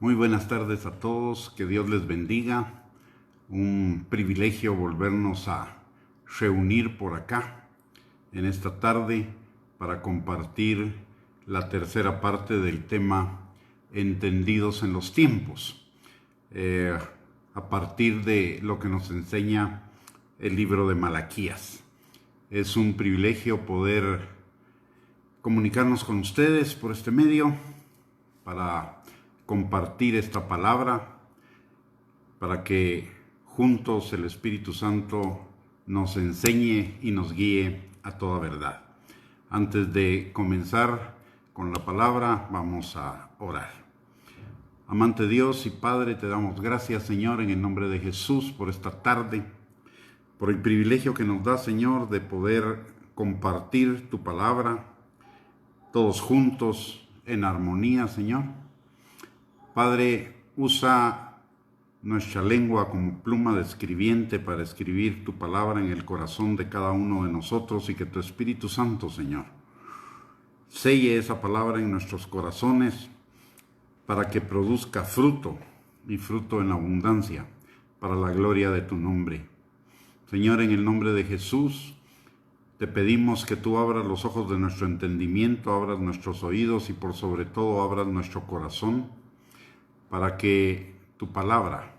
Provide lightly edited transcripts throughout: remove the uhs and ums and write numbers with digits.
Muy buenas tardes a todos, que Dios les bendiga. Un privilegio volvernos a reunir por acá en esta tarde para compartir la tercera parte del tema Entendidos en los tiempos, a partir de lo que nos enseña el libro de Malaquías. Es un privilegio poder comunicarnos con ustedes por este medio para compartir esta palabra, para que juntos el Espíritu Santo nos enseñe y nos guíe a toda verdad. Antes de comenzar con la palabra, vamos a orar. Amante Dios y Padre, te damos gracias, Señor, en el nombre de Jesús, por esta tarde, por el privilegio que nos da, Señor, de poder compartir tu palabra, todos juntos, en armonía, Señor. Padre, usa nuestra lengua como pluma de escribiente para escribir tu palabra en el corazón de cada uno de nosotros y que tu Espíritu Santo, Señor, selle esa palabra en nuestros corazones para que produzca fruto y fruto en abundancia para la gloria de tu nombre. Señor, en el nombre de Jesús, te pedimos que tú abras los ojos de nuestro entendimiento, abras nuestros oídos y por sobre todo abras nuestro corazón para que tu palabra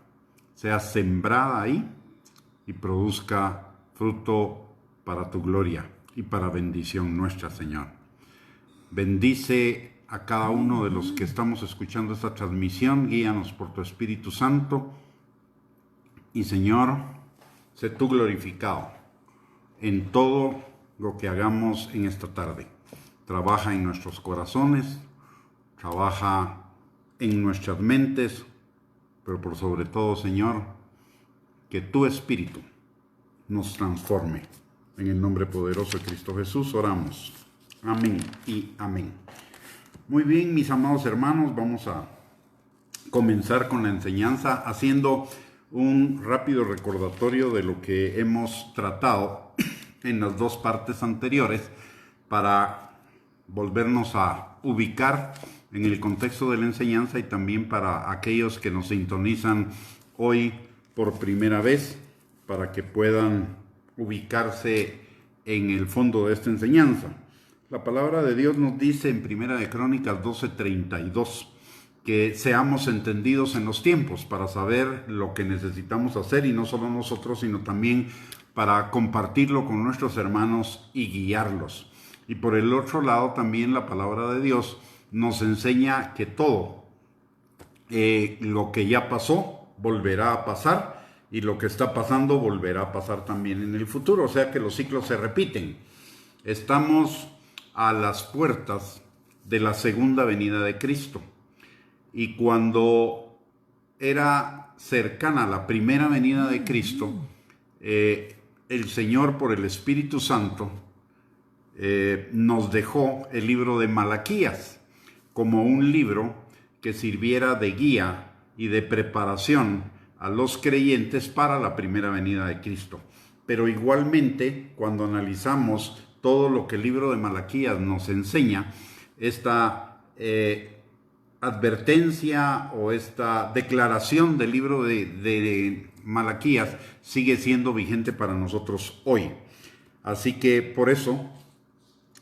sea sembrada ahí y produzca fruto para tu gloria y para bendición nuestra, Señor. Bendice a cada uno de los que estamos escuchando esta transmisión, guíanos por tu Espíritu Santo y, Señor, sé tú glorificado en todo lo que hagamos en esta tarde. Trabaja en nuestros corazones, trabaja en nuestras mentes, pero por sobre todo, Señor, que tu Espíritu nos transforme. En el nombre poderoso de Cristo Jesús oramos. Amén y amén. Muy bien, mis amados hermanos, vamos a comenzar con la enseñanza haciendo un rápido recordatorio de lo que hemos tratado en las dos partes anteriores para volvernos a ubicar en el contexto de la enseñanza y también para aquellos que nos sintonizan hoy por primera vez, para que puedan ubicarse en el fondo de esta enseñanza. La palabra de Dios nos dice en Primera de Crónicas 12:32 que seamos entendidos en los tiempos para saber lo que necesitamos hacer, y no solo nosotros, sino también para compartirlo con nuestros hermanos y guiarlos. Y por el otro lado también la palabra de Dios nos enseña que todo lo que ya pasó volverá a pasar, y lo que está pasando volverá a pasar también en el futuro, o sea que los ciclos se repiten. Estamos a las puertas de la segunda venida de Cristo, y cuando era cercana la primera venida de Cristo, el Señor, por el Espíritu Santo, nos dejó el libro de Malaquías como un libro que sirviera de guía y de preparación a los creyentes para la primera venida de Cristo. Pero igualmente, cuando analizamos todo lo que el libro de Malaquías nos enseña, esta advertencia o esta declaración del libro de Malaquías sigue siendo vigente para nosotros hoy. Así que por eso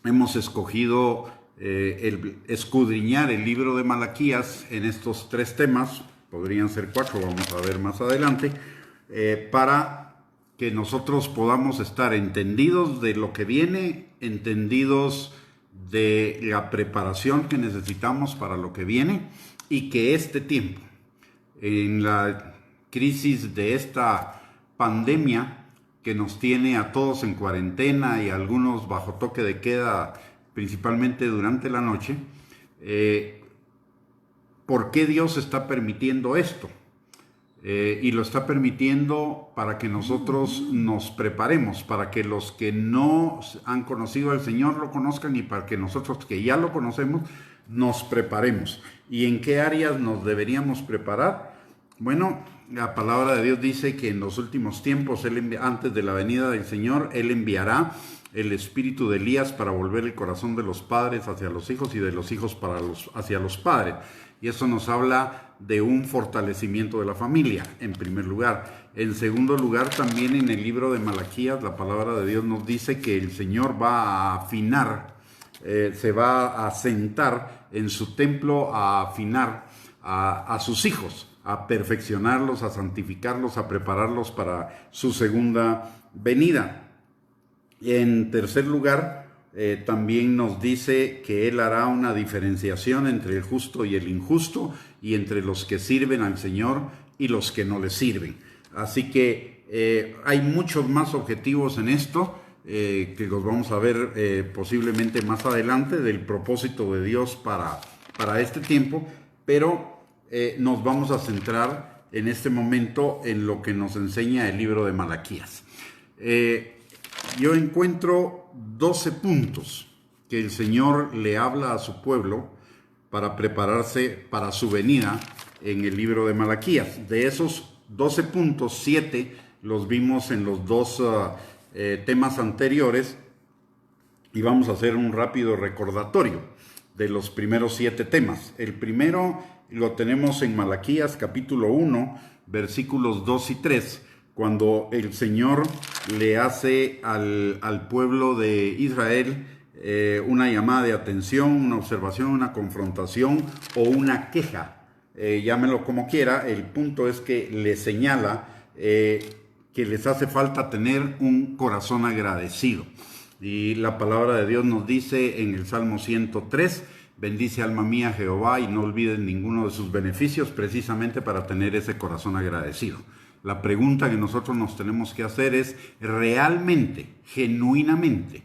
hemos escogido el escudriñar el libro de Malaquías en estos tres temas. Podrían ser cuatro, vamos a ver más adelante, para que nosotros podamos estar entendidos de lo que viene, entendidos de la preparación que necesitamos para lo que viene, y que este tiempo, en la crisis de esta pandemia que nos tiene a todos en cuarentena y algunos bajo toque de queda, principalmente durante la noche, ¿por qué Dios está permitiendo esto? Y lo está permitiendo para que nosotros nos preparemos, para que los que no han conocido al Señor lo conozcan, y para que nosotros que ya lo conocemos nos preparemos. ¿Y en qué áreas nos deberíamos preparar? Bueno, la palabra de Dios dice que en los últimos tiempos, antes de la venida del Señor, Él enviará el espíritu de Elías para volver el corazón de los padres hacia los hijos y de los hijos hacia los padres. Y eso nos habla de un fortalecimiento de la familia, en primer lugar. En segundo lugar, también en el libro de Malaquías, la palabra de Dios nos dice que el Señor va a afinar, se va a sentar en su templo a afinar a sus hijos, a perfeccionarlos, a santificarlos, a prepararlos para su segunda venida. En tercer lugar, también nos dice que Él hará una diferenciación entre el justo y el injusto, y entre los que sirven al Señor y los que no le sirven. Así que hay muchos más objetivos en esto, que los vamos a ver posiblemente más adelante, del propósito de Dios para este tiempo, pero nos vamos a centrar en este momento en lo que nos enseña el libro de Malaquías. Yo encuentro 12 puntos que el Señor le habla a su pueblo para prepararse para su venida en el libro de Malaquías. De esos 12 puntos, 7 los vimos en los dos temas anteriores, y vamos a hacer un rápido recordatorio de los primeros 7 temas. El primero lo tenemos en Malaquías capítulo 1, versículos 2 y 3, cuando el Señor le hace al pueblo de Israel una llamada de atención, una observación, una confrontación o una queja. Llámelo como quiera, el punto es que le señala que les hace falta tener un corazón agradecido. Y la palabra de Dios nos dice en el Salmo 103, bendice alma mía Jehová y no olvides ninguno de sus beneficios, precisamente para tener ese corazón agradecido. La pregunta que nosotros nos tenemos que hacer es, ¿realmente, genuinamente,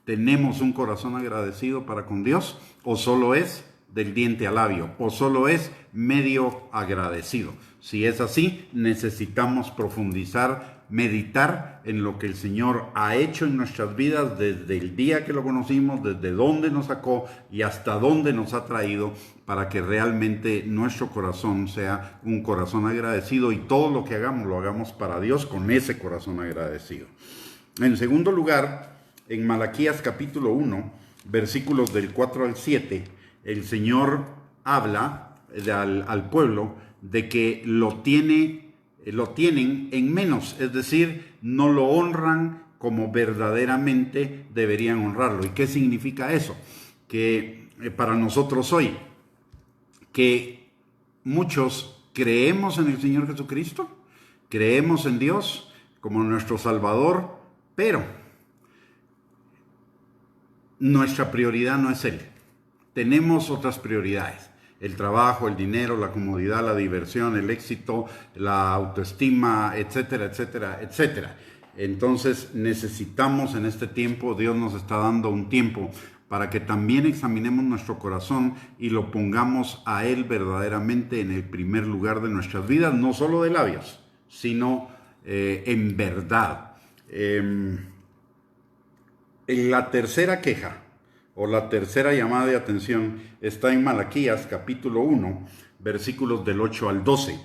tenemos un corazón agradecido para con Dios? ¿O solo es del diente al labio? ¿O solo es medio agradecido? Si es así, necesitamos profundizar, meditar en lo que el Señor ha hecho en nuestras vidas desde el día que lo conocimos, desde dónde nos sacó y hasta dónde nos ha traído, para que realmente nuestro corazón sea un corazón agradecido, y todo lo que hagamos lo hagamos para Dios con ese corazón agradecido. En segundo lugar, en Malaquías capítulo 1, versículos del 4 al 7, el Señor habla al pueblo de que lo tienen en menos, es decir, no lo honran como verdaderamente deberían honrarlo. ¿Y qué significa eso? Que para nosotros hoy, que muchos creemos en el Señor Jesucristo, creemos en Dios como nuestro Salvador, pero nuestra prioridad no es Él. Tenemos otras prioridades: el trabajo, el dinero, la comodidad, la diversión, el éxito, la autoestima, etcétera, etcétera, etcétera. Entonces necesitamos en este tiempo, Dios nos está dando un tiempo para que también examinemos nuestro corazón y lo pongamos a Él verdaderamente en el primer lugar de nuestras vidas, no solo de labios, sino en verdad. La tercera queja o la tercera llamada de atención está en Malaquías capítulo 1, versículos del 8 al 12,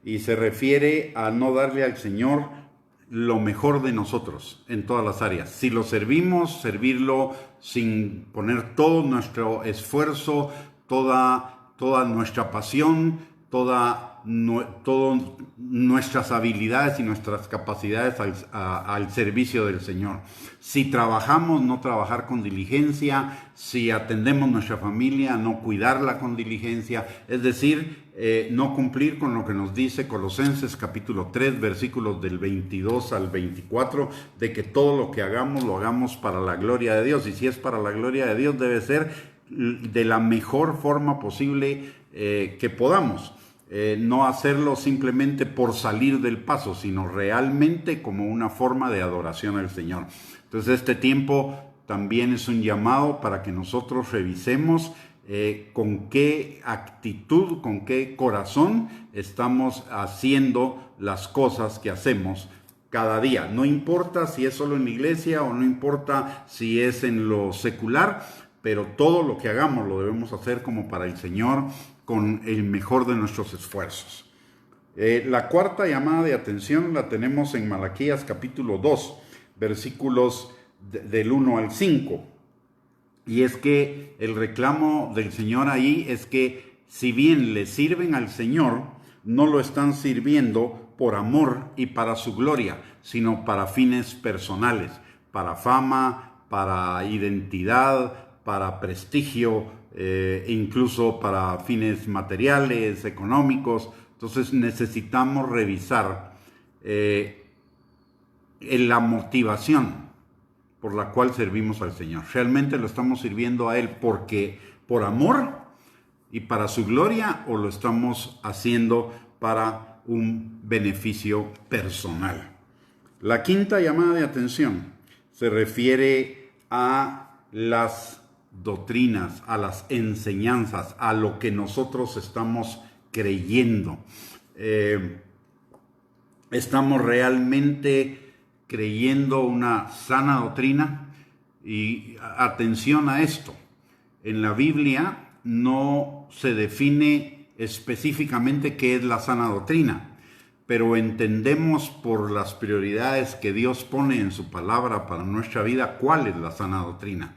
y se refiere a no darle al Señor lo mejor de nosotros en todas las áreas. Si lo servimos, servirlo sin poner todo nuestro esfuerzo, toda nuestra pasión, todas nuestras habilidades y nuestras capacidades al servicio del Señor. Si trabajamos, no trabajar con diligencia. Si atendemos nuestra familia, no cuidarla con diligencia. Es decir, no cumplir con lo que nos dice Colosenses capítulo 3, versículos del 22 al 24, de que todo lo que hagamos, lo hagamos para la gloria de Dios. Y si es para la gloria de Dios, debe ser de la mejor forma posible que podamos. No hacerlo simplemente por salir del paso, sino realmente como una forma de adoración al Señor. Entonces este tiempo también es un llamado para que nosotros revisemos con qué actitud, con qué corazón estamos haciendo las cosas que hacemos cada día. No importa si es solo en la iglesia o no importa si es en lo secular, pero todo lo que hagamos lo debemos hacer como para el Señor, con el mejor de nuestros esfuerzos. La cuarta llamada de atención la tenemos en Malaquías capítulo 2, versículos del 1 al 5. Y es que el reclamo del Señor ahí es que si bien le sirven al Señor, no lo están sirviendo por amor y para su gloria, sino para fines personales, para fama, para identidad, para prestigio, incluso para fines materiales, económicos. Entonces necesitamos revisar la motivación por la cual servimos al Señor. ¿Realmente lo estamos sirviendo a Él porque por amor y para su gloria, o lo estamos haciendo para un beneficio personal? La quinta llamada de atención se refiere a las doctrinas, a las enseñanzas, a lo que nosotros estamos creyendo. ¿Estamos realmente creyendo una sana doctrina? Y atención a esto, en la Biblia no se define específicamente qué es la sana doctrina, pero entendemos por las prioridades que Dios pone en su palabra para nuestra vida cuál es la sana doctrina.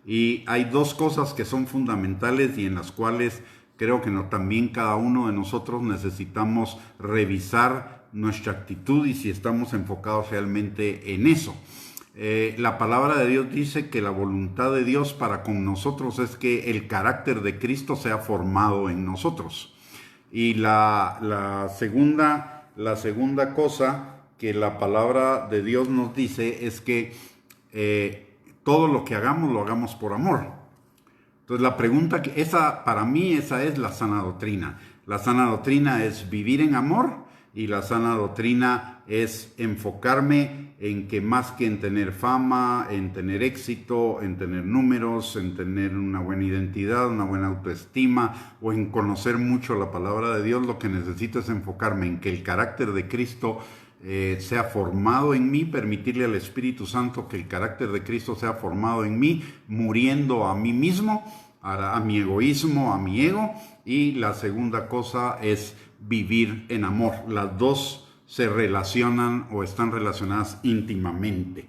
Y hay dos cosas que son fundamentales y en las cuales creo que también cada uno de nosotros necesitamos revisar nuestra actitud y si estamos enfocados realmente en eso. La palabra de Dios dice que la voluntad de Dios para con nosotros es que el carácter de Cristo sea formado en nosotros. Y la segunda cosa que la palabra de Dios nos dice es que todo lo que hagamos, lo hagamos por amor. Entonces la pregunta, para mí esa es la sana doctrina. La sana doctrina es vivir en amor y la sana doctrina es enfocarme en que más que en tener fama, en tener éxito, en tener números, en tener una buena identidad, una buena autoestima o en conocer mucho la palabra de Dios, lo que necesito es enfocarme en que el carácter de Cristo sea formado en mí, permitirle al Espíritu Santo que el carácter de Cristo sea formado en mí, muriendo a mí mismo, a mi egoísmo, a mi ego. Y la segunda cosa es vivir en amor. Las dos se relacionan o están relacionadas íntimamente.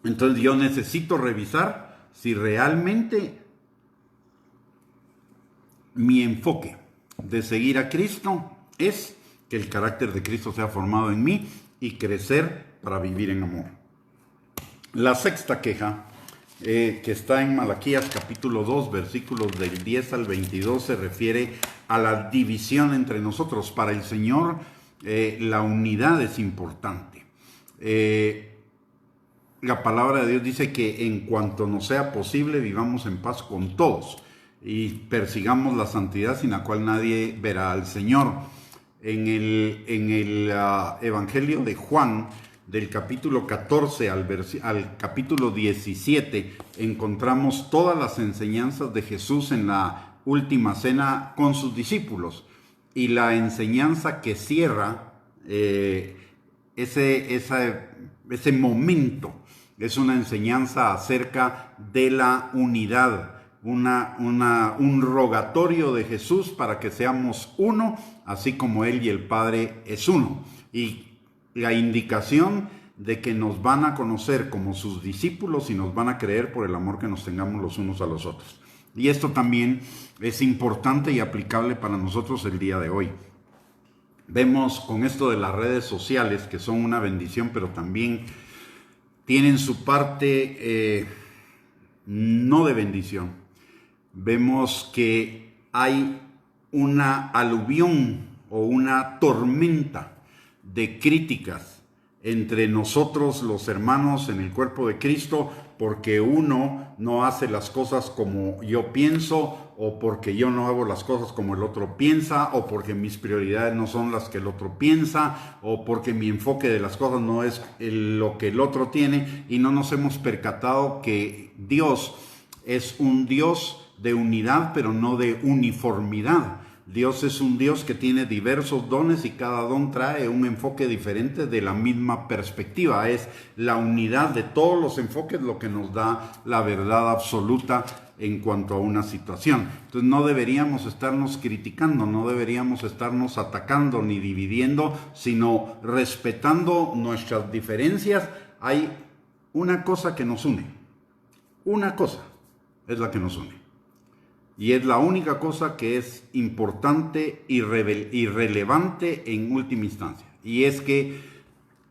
Entonces yo necesito revisar si realmente mi enfoque de seguir a Cristo es que el carácter de Cristo sea formado en mí y crecer para vivir en amor. La sexta queja, que está en Malaquías capítulo 2, versículos del 10 al 22, se refiere a la división entre nosotros. Para el Señor, la unidad es importante. La palabra de Dios dice que en cuanto nos sea posible, vivamos en paz con todos y persigamos la santidad sin la cual nadie verá al Señor. En el Evangelio de Juan, del capítulo 14 al capítulo 17, encontramos todas las enseñanzas de Jesús en la última cena con sus discípulos. Y la enseñanza que cierra ese momento es una enseñanza acerca de la unidad. Un rogatorio de Jesús para que seamos uno, así como Él y el Padre es uno. Y la indicación de que nos van a conocer como sus discípulos y nos van a creer por el amor que nos tengamos los unos a los otros. Y esto también es importante y aplicable para nosotros el día de hoy. Vemos con esto de las redes sociales, que son una bendición, pero también tienen su parte no de bendición. Vemos que hay una aluvión o una tormenta de críticas entre nosotros los hermanos en el cuerpo de Cristo porque uno no hace las cosas como yo pienso, o porque yo no hago las cosas como el otro piensa, o porque mis prioridades no son las que el otro piensa, o porque mi enfoque de las cosas no es lo que el otro tiene, y no nos hemos percatado que Dios es un Dios de unidad, pero no de uniformidad. Dios es un Dios que tiene diversos dones y cada don trae un enfoque diferente de la misma perspectiva. Es la unidad de todos los enfoques lo que nos da la verdad absoluta en cuanto a una situación. Entonces no deberíamos estarnos criticando, no deberíamos estarnos atacando ni dividiendo, sino respetando nuestras diferencias. Hay una cosa que nos une. Una cosa es la que nos une. Y es la única cosa que es importante y relevante en última instancia. Y es que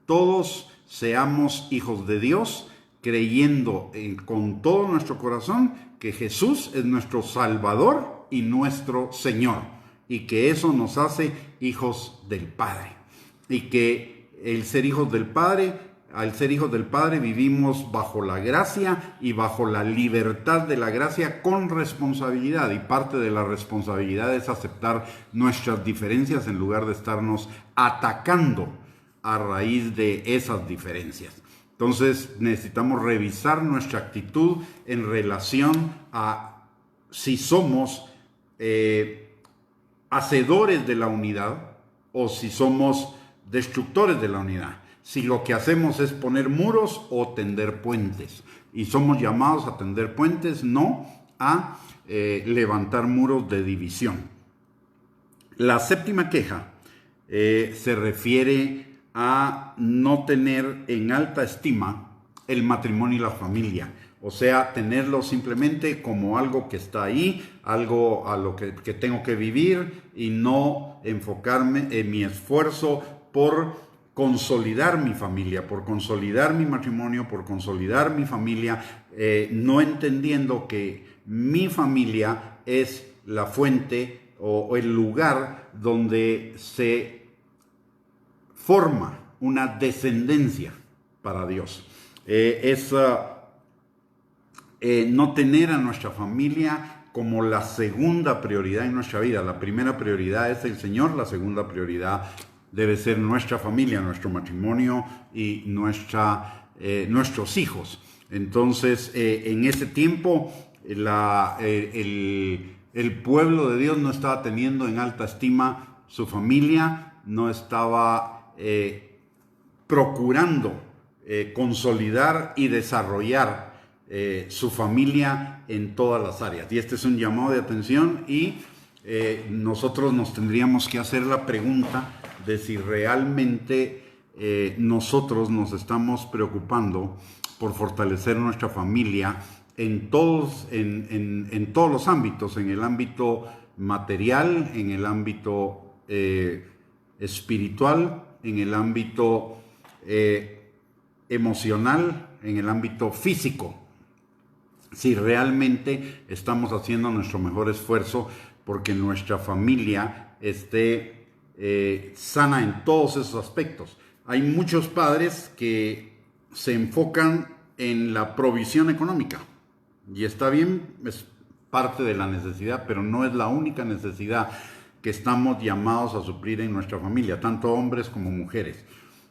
todos seamos hijos de Dios, creyendo con todo nuestro corazón que Jesús es nuestro Salvador y nuestro Señor. Y que eso nos hace hijos del Padre. Y que el ser hijos del Padre, al ser hijos del Padre, vivimos bajo la gracia y bajo la libertad de la gracia con responsabilidad. Y parte de la responsabilidad es aceptar nuestras diferencias en lugar de estarnos atacando a raíz de esas diferencias. Entonces necesitamos revisar nuestra actitud en relación a si somos hacedores de la unidad o si somos destructores de la unidad. Si lo que hacemos es poner muros o tender puentes. Y somos llamados a tender puentes, no a levantar muros de división. La séptima queja se refiere a no tener en alta estima el matrimonio y la familia. O sea, tenerlo simplemente como algo que está ahí, algo a lo que tengo que vivir y no enfocarme en mi esfuerzo por consolidar mi familia, por consolidar mi matrimonio, por consolidar mi familia, no entendiendo que mi familia es la fuente o el lugar donde se forma una descendencia para Dios. No tener a nuestra familia como la segunda prioridad en nuestra vida. La primera prioridad es el Señor, la segunda prioridad debe ser nuestra familia, nuestro matrimonio y nuestros hijos. Entonces, en ese tiempo, el pueblo de Dios no estaba teniendo en alta estima su familia, no estaba procurando consolidar y desarrollar su familia en todas las áreas. Y este es un llamado de atención y nosotros nos tendríamos que hacer la pregunta de si realmente nosotros nos estamos preocupando por fortalecer nuestra familia en todos los ámbitos, en el ámbito material, en el ámbito espiritual, en el ámbito emocional, en el ámbito físico. Si realmente estamos haciendo nuestro mejor esfuerzo porque nuestra familia esté sana en todos esos aspectos. Hay muchos padres que se enfocan en la provisión económica y está bien, es parte de la necesidad, pero no es la única necesidad que estamos llamados a suplir en nuestra familia, tanto hombres como mujeres.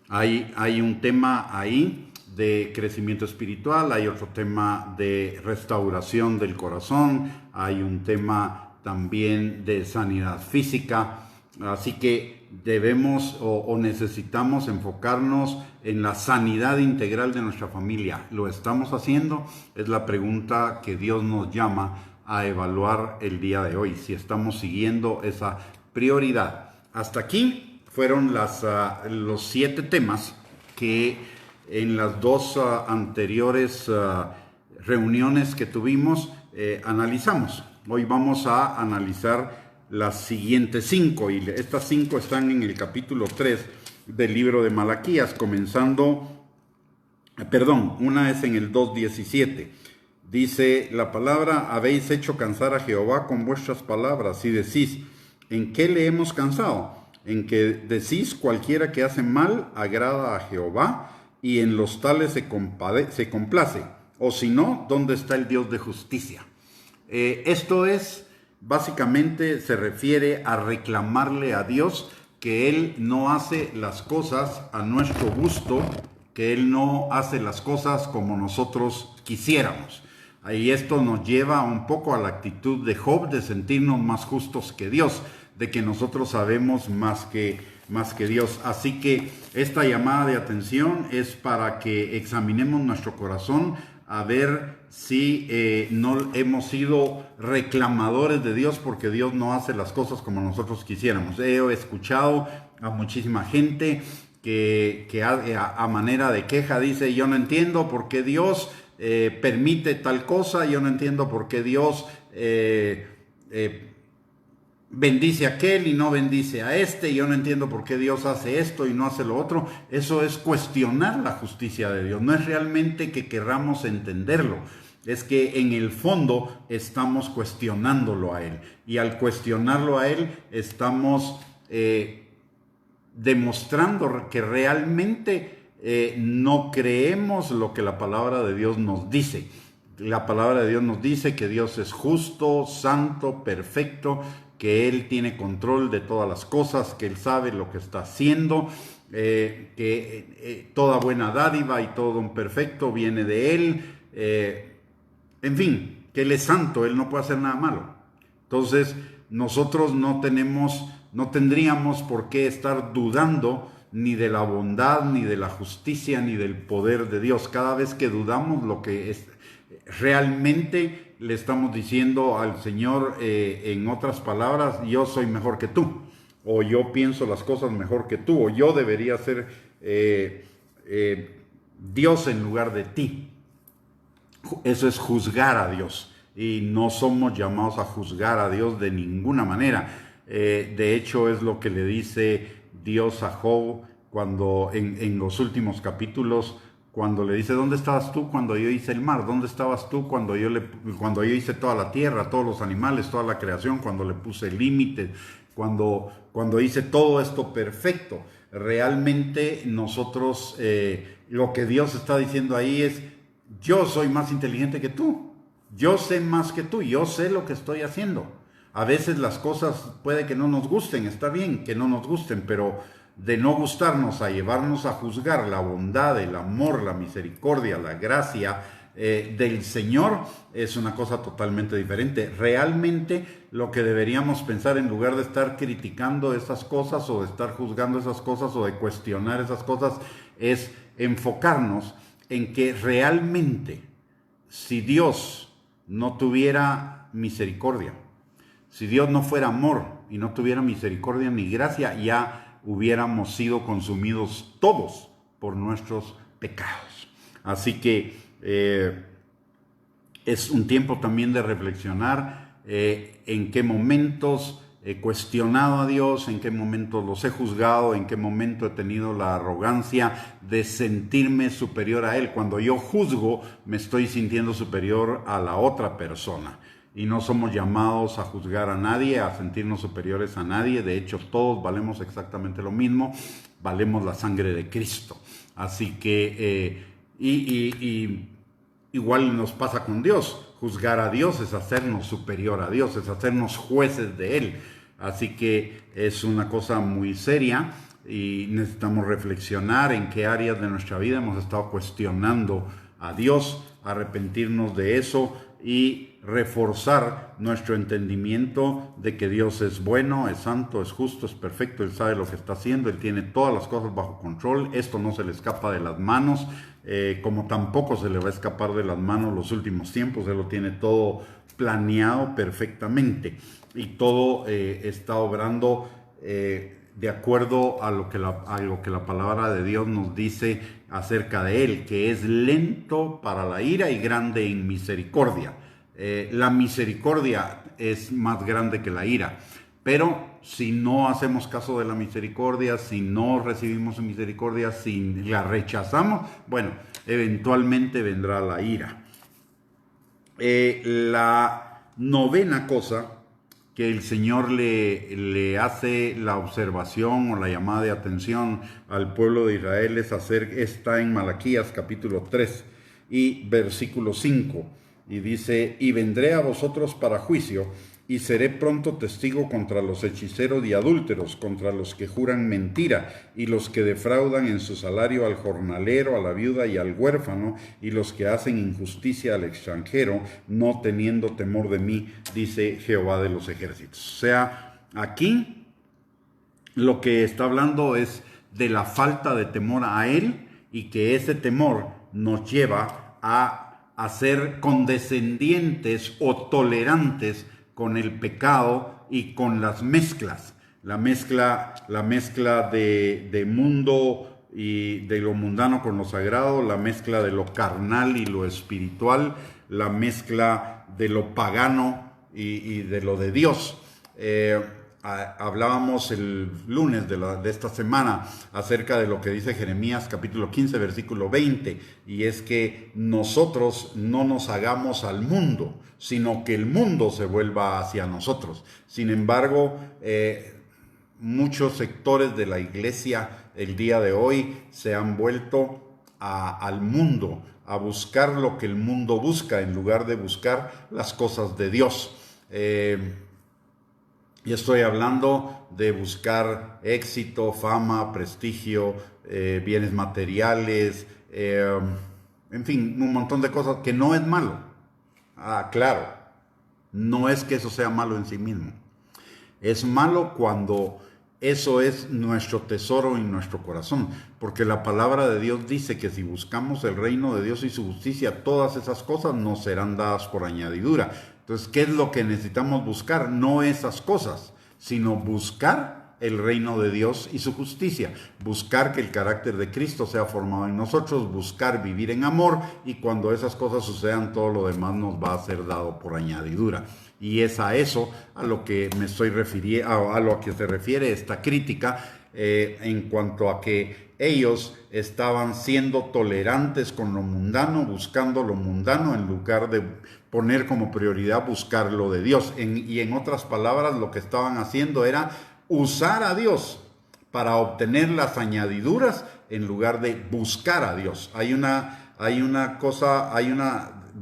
Hay un tema ahí de crecimiento espiritual, hay otro tema de restauración del corazón, hay un tema también de sanidad física, así que debemos o necesitamos enfocarnos en la sanidad integral de nuestra familia. ¿Lo estamos haciendo? Es la pregunta que Dios nos llama a evaluar el día de hoy, si estamos siguiendo esa prioridad. Hasta aquí fueron los 7 temas que en las 2 anteriores reuniones que tuvimos analizamos. Hoy vamos a analizar las siguientes 5 y estas 5 están en el capítulo 3 del libro de Malaquías, una es en el 2:17. Dice la palabra: habéis hecho cansar a Jehová con vuestras palabras y decís, ¿en qué le hemos cansado? En que decís, cualquiera que hace mal agrada a Jehová, y en los tales se complace. O si no, ¿dónde está el Dios de justicia? Esto es, básicamente, se refiere a reclamarle a Dios que Él no hace las cosas a nuestro gusto, que Él no hace las cosas como nosotros quisiéramos. Y esto nos lleva un poco a la actitud de Job, de sentirnos más justos que Dios, de que nosotros sabemos más que Dios. Así que esta llamada de atención es para que examinemos nuestro corazón a ver si no hemos sido reclamadores de Dios porque Dios no hace las cosas como nosotros quisiéramos. He escuchado a muchísima gente que a manera de queja dice: yo no entiendo por qué Dios permite tal cosa, yo no entiendo por qué Dios bendice a aquel y no bendice a este, y yo no entiendo por qué Dios hace esto y no hace lo otro. Eso es cuestionar la justicia de Dios. No es realmente que querramos entenderlo, es que en el fondo estamos cuestionándolo a Él, y al cuestionarlo a Él estamos demostrando que realmente no creemos lo que la palabra de Dios nos dice. La palabra de Dios nos dice que Dios es justo, santo, perfecto, que Él tiene control de todas las cosas, que Él sabe lo que está haciendo, que toda buena dádiva y todo don perfecto viene de Él, en fin, que Él es santo, Él no puede hacer nada malo. Entonces, nosotros no tendríamos por qué estar dudando ni de la bondad, ni de la justicia, ni del poder de Dios. Cada vez que dudamos, lo que es realmente le estamos diciendo al Señor, en otras palabras, yo soy mejor que tú, o yo pienso las cosas mejor que tú, o yo debería ser Dios en lugar de ti. Eso es juzgar a Dios, y no somos llamados a juzgar a Dios de ninguna manera. De hecho, es lo que le dice Dios a Job cuando en los últimos capítulos, cuando le dice: ¿dónde estabas tú cuando yo hice el mar? ¿Dónde estabas tú cuando yo hice toda la tierra, todos los animales, toda la creación, cuando le puse límites, cuando hice todo esto perfecto? Realmente nosotros, lo que Dios está diciendo ahí es: yo soy más inteligente que tú, yo sé más que tú, yo sé lo que estoy haciendo. A veces las cosas puede que no nos gusten, está bien que no nos gusten, pero de no gustarnos a llevarnos a juzgar la bondad, el amor, la misericordia, la gracia del Señor, es una cosa totalmente diferente. Realmente lo que deberíamos pensar, en lugar de estar criticando esas cosas, o de estar juzgando esas cosas, o de cuestionar esas cosas, es enfocarnos en que realmente, si Dios no tuviera misericordia, si Dios no fuera amor y no tuviera misericordia ni gracia, ya hubiéramos sido consumidos todos por nuestros pecados. Así que es un tiempo también de reflexionar en qué momentos he cuestionado a Dios, en qué momentos los he juzgado, en qué momento he tenido la arrogancia de sentirme superior a Él. Cuando yo juzgo, me estoy sintiendo superior a la otra persona. Y no somos llamados a juzgar a nadie, a sentirnos superiores a nadie. De hecho, todos valemos exactamente lo mismo. Valemos la sangre de Cristo. Así que, igual nos pasa con Dios. Juzgar a Dios es hacernos superior a Dios, es hacernos jueces de Él. Así que es una cosa muy seria, y necesitamos reflexionar en qué áreas de nuestra vida hemos estado cuestionando a Dios, arrepentirnos de eso y reforzar nuestro entendimiento de que Dios es bueno, es santo, es justo, es perfecto. Él sabe lo que está haciendo, Él tiene todas las cosas bajo control. Esto no se le escapa de las manos, como tampoco se le va a escapar de las manos los últimos tiempos. Él lo tiene todo planeado perfectamente, y todo está obrando de acuerdo a lo que la palabra de Dios nos dice acerca de Él, que es lento para la ira y grande en misericordia. La misericordia es más grande que la ira, pero si no hacemos caso de la misericordia, si no recibimos misericordia, si la rechazamos, bueno, eventualmente vendrá la ira. La novena cosa que el Señor le hace la observación o la llamada de atención al pueblo de Israel está en Malaquías capítulo 3 y versículo 5, y dice: y vendré a vosotros para juicio, y seré pronto testigo contra los hechiceros y adúlteros, contra los que juran mentira, y los que defraudan en su salario al jornalero, a la viuda y al huérfano, y los que hacen injusticia al extranjero, no teniendo temor de mí, dice Jehová de los ejércitos. O sea, aquí lo que está hablando es de la falta de temor a Él, y que ese temor nos lleva a ser condescendientes o tolerantes con el pecado y con las mezclas. La mezcla de mundo y de lo mundano con lo sagrado, la mezcla de lo carnal y lo espiritual, la mezcla de lo pagano y de lo de Dios. Hablábamos el lunes de esta semana acerca de lo que dice Jeremías capítulo 15 versículo 20, y es que nosotros no nos hagamos al mundo, sino que el mundo se vuelva hacia nosotros. Sin embargo, muchos sectores de la iglesia el día de hoy se han vuelto al mundo, a buscar lo que el mundo busca en lugar de buscar las cosas de Dios. Y estoy hablando de buscar éxito, fama, prestigio, bienes materiales, en fin, un montón de cosas que no es malo. Claro, no es que eso sea malo en sí mismo. Es malo cuando eso es nuestro tesoro en nuestro corazón, porque la palabra de Dios dice que si buscamos el reino de Dios y su justicia, todas esas cosas nos serán dadas por añadidura. Entonces, ¿qué es lo que necesitamos buscar? No esas cosas, sino buscar el reino de Dios y su justicia, buscar que el carácter de Cristo sea formado en nosotros, buscar vivir en amor, y cuando esas cosas sucedan, todo lo demás nos va a ser dado por añadidura. Y es a eso a lo que me estoy refiriendo, a lo que se refiere esta crítica, en cuanto a que ellos estaban siendo tolerantes con lo mundano, buscando lo mundano en lugar de poner como prioridad buscar lo de Dios. Y en otras palabras, lo que estaban haciendo era usar a Dios para obtener las añadiduras en lugar de buscar a Dios. Hay una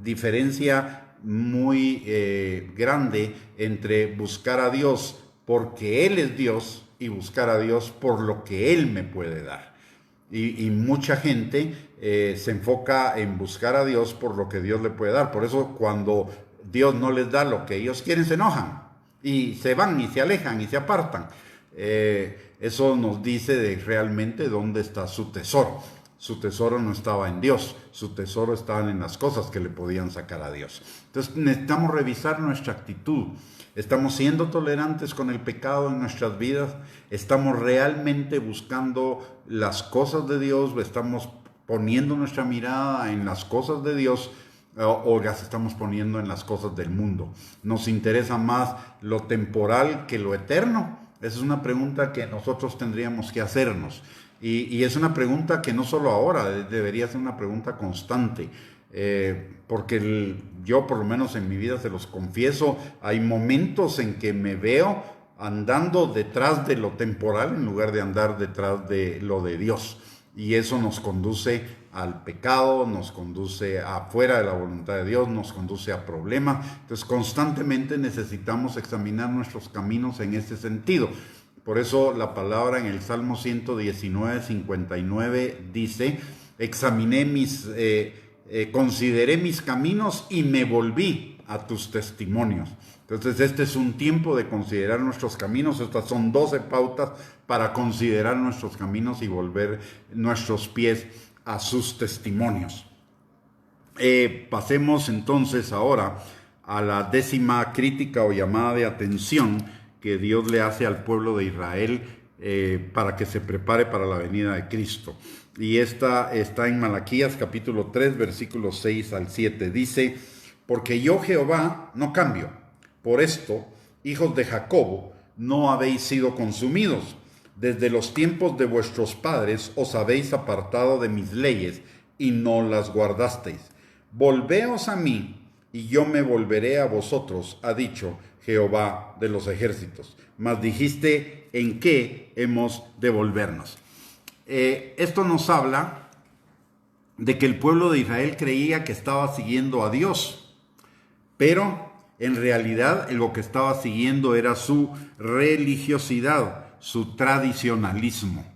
diferencia muy grande entre buscar a Dios porque Él es Dios y buscar a Dios por lo que Él me puede dar. Y mucha gente se enfoca en buscar a Dios por lo que Dios le puede dar. Por eso cuando Dios no les da lo que ellos quieren, se enojan y se van y se alejan y se apartan. Eso nos dice de realmente dónde está su tesoro. Su tesoro no estaba en Dios, su tesoro estaba en las cosas que le podían sacar a Dios. Entonces necesitamos revisar nuestra actitud. ¿Estamos siendo tolerantes con el pecado en nuestras vidas? ¿Estamos realmente buscando las cosas de Dios? ¿Estamos poniendo nuestra mirada en las cosas de Dios? ¿O las estamos poniendo en las cosas del mundo? ¿Nos interesa más lo temporal que lo eterno? Esa es una pregunta que nosotros tendríamos que hacernos. Y es una pregunta que no solo ahora, debería ser una pregunta constante. Porque yo, por lo menos en mi vida, se los confieso, hay momentos en que me veo andando detrás de lo temporal en lugar de andar detrás de lo de Dios. Y eso nos conduce al pecado, nos conduce afuera de la voluntad de Dios, nos conduce a problemas. Entonces, constantemente necesitamos examinar nuestros caminos en ese sentido. Por eso la palabra en el Salmo 119, 59 dice: consideré mis caminos y me volví a tus testimonios. Entonces este es un tiempo de considerar nuestros caminos. Estas son 12 pautas para considerar nuestros caminos y volver nuestros pies a sus testimonios. Pasemos entonces ahora a la 10ª crítica o llamada de atención que Dios le hace al pueblo de Israel para que se prepare para la venida de Cristo. Y esta está en Malaquías capítulo 3 versículos 6 al 7. Dice: porque yo, Jehová, no cambio. Por esto, hijos de Jacob, no habéis sido consumidos. Desde los tiempos de vuestros padres os habéis apartado de mis leyes y no las guardasteis. Volveos a mí y yo me volveré a vosotros, ha dicho Jehová de los ejércitos. Mas dijiste: ¿en qué hemos de volvernos? Esto nos habla de que el pueblo de Israel creía que estaba siguiendo a Dios, pero en realidad lo que estaba siguiendo era su religiosidad, su tradicionalismo.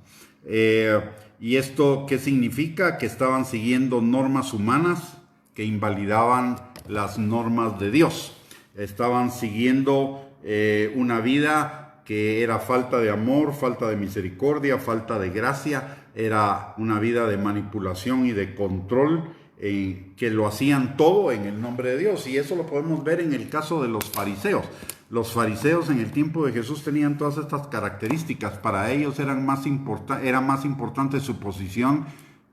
¿Y esto qué significa? Que estaban siguiendo normas humanas que invalidaban las normas de Dios. Estaban siguiendo una vida que era falta de amor, falta de misericordia, falta de gracia. Era una vida de manipulación y de control, que lo hacían todo en el nombre de Dios. Y eso lo podemos ver en el caso de los fariseos. Los fariseos en el tiempo de Jesús tenían todas estas características. Para ellos era más importante su posición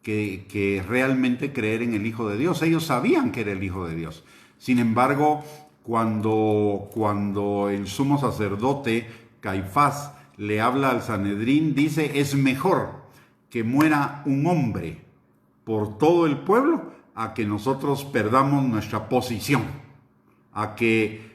que realmente creer en el Hijo de Dios. Ellos sabían que era el Hijo de Dios. Sin embargo, cuando el sumo sacerdote Caifás le habla al Sanedrín, dice, es mejor que muera un hombre por todo el pueblo a que nosotros perdamos nuestra posición, a que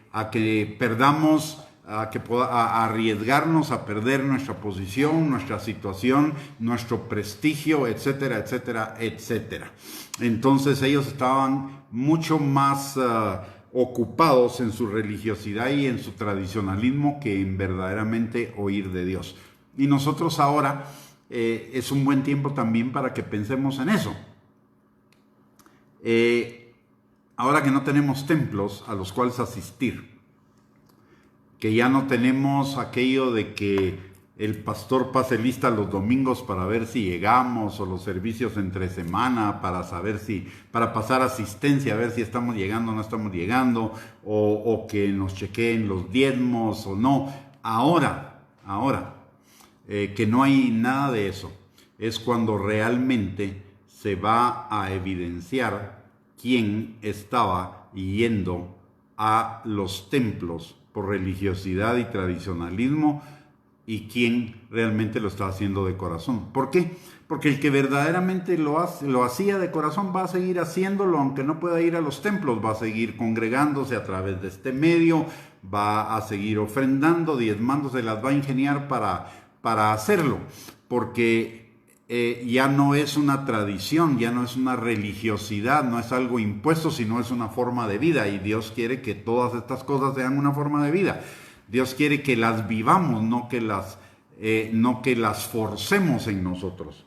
perdamos, a arriesgarnos a perder nuestra posición, nuestra situación, nuestro prestigio, etcétera, etcétera, etcétera. Entonces ellos estaban mucho más ocupados en su religiosidad y en su tradicionalismo que en verdaderamente oír de Dios. Y nosotros ahora es un buen tiempo también para que pensemos en eso. Ahora que no tenemos templos a los cuales asistir, que ya no tenemos aquello de que el pastor pase lista los domingos para ver si llegamos, o los servicios entre semana para pasar asistencia, a ver si estamos llegando o no estamos llegando, o que nos chequeen los diezmos o no. Ahora, que no hay nada de eso, es cuando realmente se va a evidenciar quién estaba yendo a los templos por religiosidad y tradicionalismo y quién realmente lo está haciendo de corazón. ¿Por qué? Porque el que verdaderamente lo hacía de corazón va a seguir haciéndolo, aunque no pueda ir a los templos, va a seguir congregándose a través de este medio, va a seguir ofrendando, diezmándose, las va a ingeniar para hacerlo, porque ya no es una tradición, ya no es una religiosidad, no es algo impuesto, sino es una forma de vida, y Dios quiere que todas estas cosas sean una forma de vida. Dios quiere que las vivamos, no que las forcemos en nosotros.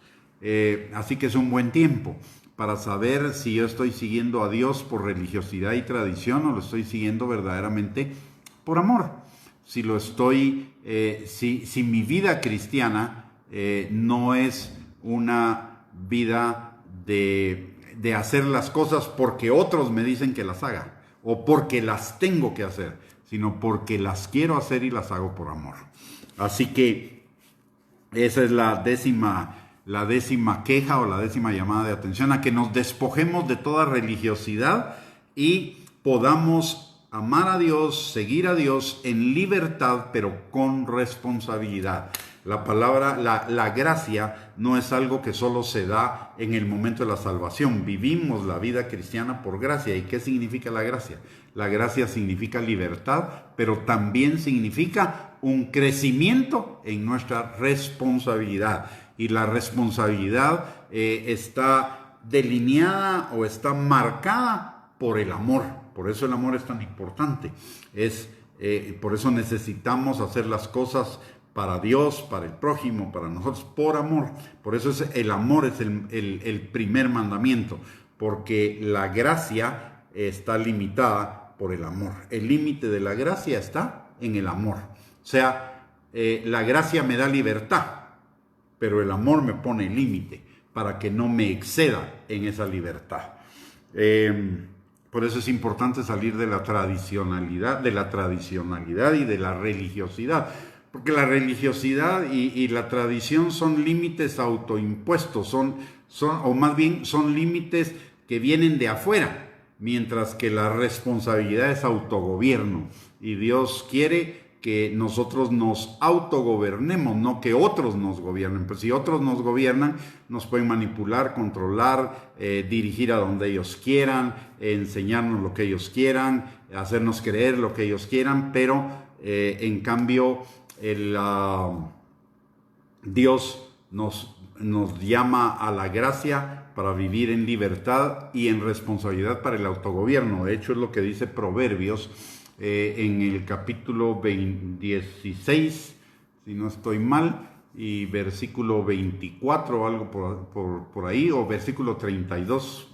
Así que es un buen tiempo para saber si yo estoy siguiendo a Dios por religiosidad y tradición o lo estoy siguiendo verdaderamente por amor. Si lo estoy, si mi vida cristiana no es una vida de hacer las cosas porque otros me dicen que las haga o porque las tengo que hacer, sino porque las quiero hacer y las hago por amor. Así que esa es la décima queja o la décima llamada de atención, a que nos despojemos de toda religiosidad y podamos amar a Dios, seguir a Dios en libertad, pero con responsabilidad. La palabra, la gracia no es algo que solo se da en el momento de la salvación. Vivimos la vida cristiana por gracia. ¿Y qué significa la gracia? La gracia significa libertad, pero también significa un crecimiento en nuestra responsabilidad. Y la responsabilidad está delineada o está marcada por el amor. Por eso el amor es tan importante. Por eso necesitamos hacer las cosas para Dios, para el prójimo, para nosotros, por amor. Por eso el amor es el primer mandamiento, porque la gracia está limitada por el amor. El límite de la gracia está en el amor. O sea, la gracia me da libertad, pero el amor me pone límite para que no me exceda en esa libertad. Por eso es importante salir de la tradicionalidad y de la religiosidad. Porque la religiosidad y la tradición son límites autoimpuestos, o más bien son límites que vienen de afuera, mientras que la responsabilidad es autogobierno. Y Dios quiere que nosotros nos autogobernemos, no que otros nos gobiernen. Pues si otros nos gobiernan, nos pueden manipular, controlar, dirigir a donde ellos quieran, enseñarnos lo que ellos quieran, hacernos creer lo que ellos quieran, pero en cambio Dios nos llama a la gracia para vivir en libertad y en responsabilidad para el autogobierno. De hecho, es lo que dice Proverbios en el capítulo 16, si no estoy mal, y versículo 24 o algo por ahí, o versículo 32.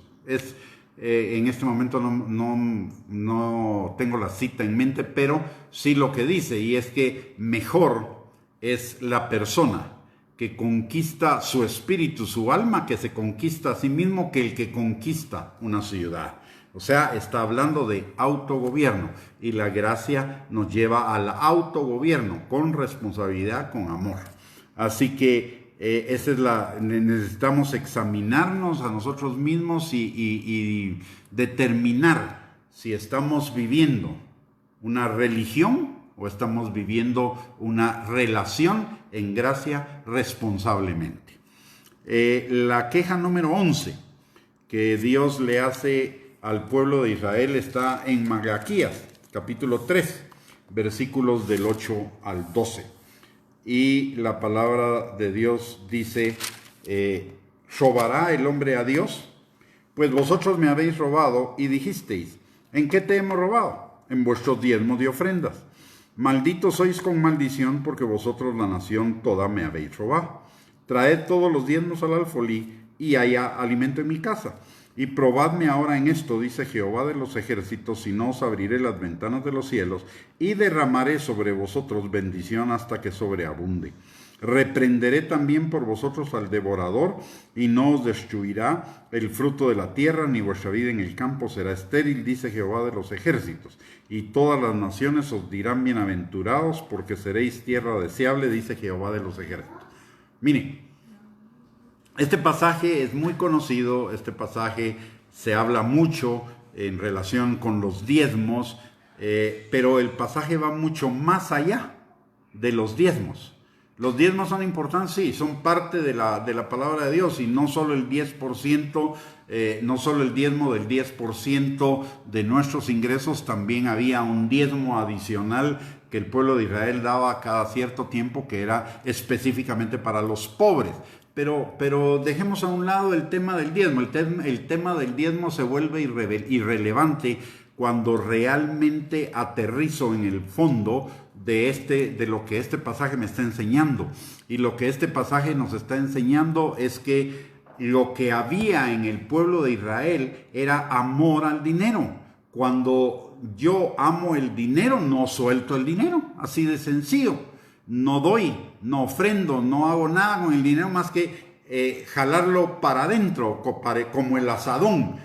En este momento no tengo la cita en mente, pero sí lo que dice, y es que mejor es la persona que conquista su espíritu, su alma, que se conquista a sí mismo, que el que conquista una ciudad. O sea, está hablando de autogobierno, y la gracia nos lleva al autogobierno con responsabilidad, con amor. Así que necesitamos examinarnos a nosotros mismos y determinar si estamos viviendo una religión o estamos viviendo una relación en gracia responsablemente? La queja número 11 que Dios le hace al pueblo de Israel está en Malaquías, capítulo 3, versículos del 8 al 12. Y la palabra de Dios dice, ¿robará el hombre a Dios? Pues vosotros me habéis robado y dijisteis, ¿en qué te hemos robado? En vuestros diezmos y ofrendas. Malditos sois con maldición, porque vosotros la nación toda me habéis robado. Traed todos los diezmos al alfolí, y haya alimento en mi casa. Y probadme ahora en esto, dice Jehová de los ejércitos, si no os abriré las ventanas de los cielos, y derramaré sobre vosotros bendición hasta que sobreabunde. Reprenderé también por vosotros al devorador, y no os destruirá el fruto de la tierra, ni vuestra vida en el campo será estéril, dice Jehová de los ejércitos. Y todas las naciones os dirán bienaventurados, porque seréis tierra deseable, dice Jehová de los ejércitos. Miren, este pasaje es muy conocido, este pasaje se habla mucho en relación con los diezmos, pero el pasaje va mucho más allá de los diezmos. Los diezmos son importantes, sí, son parte de la palabra de Dios, y no solo el 10%, no solo el diezmo del 10% de nuestros ingresos, también había un diezmo adicional que el pueblo de Israel daba cada cierto tiempo, que era específicamente para los pobres. Pero dejemos a un lado el tema del diezmo. El tema del diezmo se vuelve irrelevante cuando realmente aterrizo en el fondo de lo que este pasaje me está enseñando. Y lo que este pasaje nos está enseñando es que lo que había en el pueblo de Israel era amor al dinero. Cuando yo amo el dinero, no suelto el dinero, así de sencillo. No doy, no ofrendo, no hago nada con el dinero más que jalarlo para adentro, como el asadón.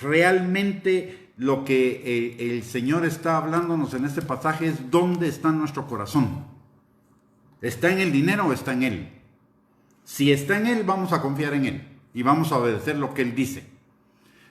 Realmente lo que el Señor está hablándonos en este pasaje es dónde está nuestro corazón. ¿Está en el dinero o está en Él? Si está en Él, vamos a confiar en Él y vamos a obedecer lo que Él dice.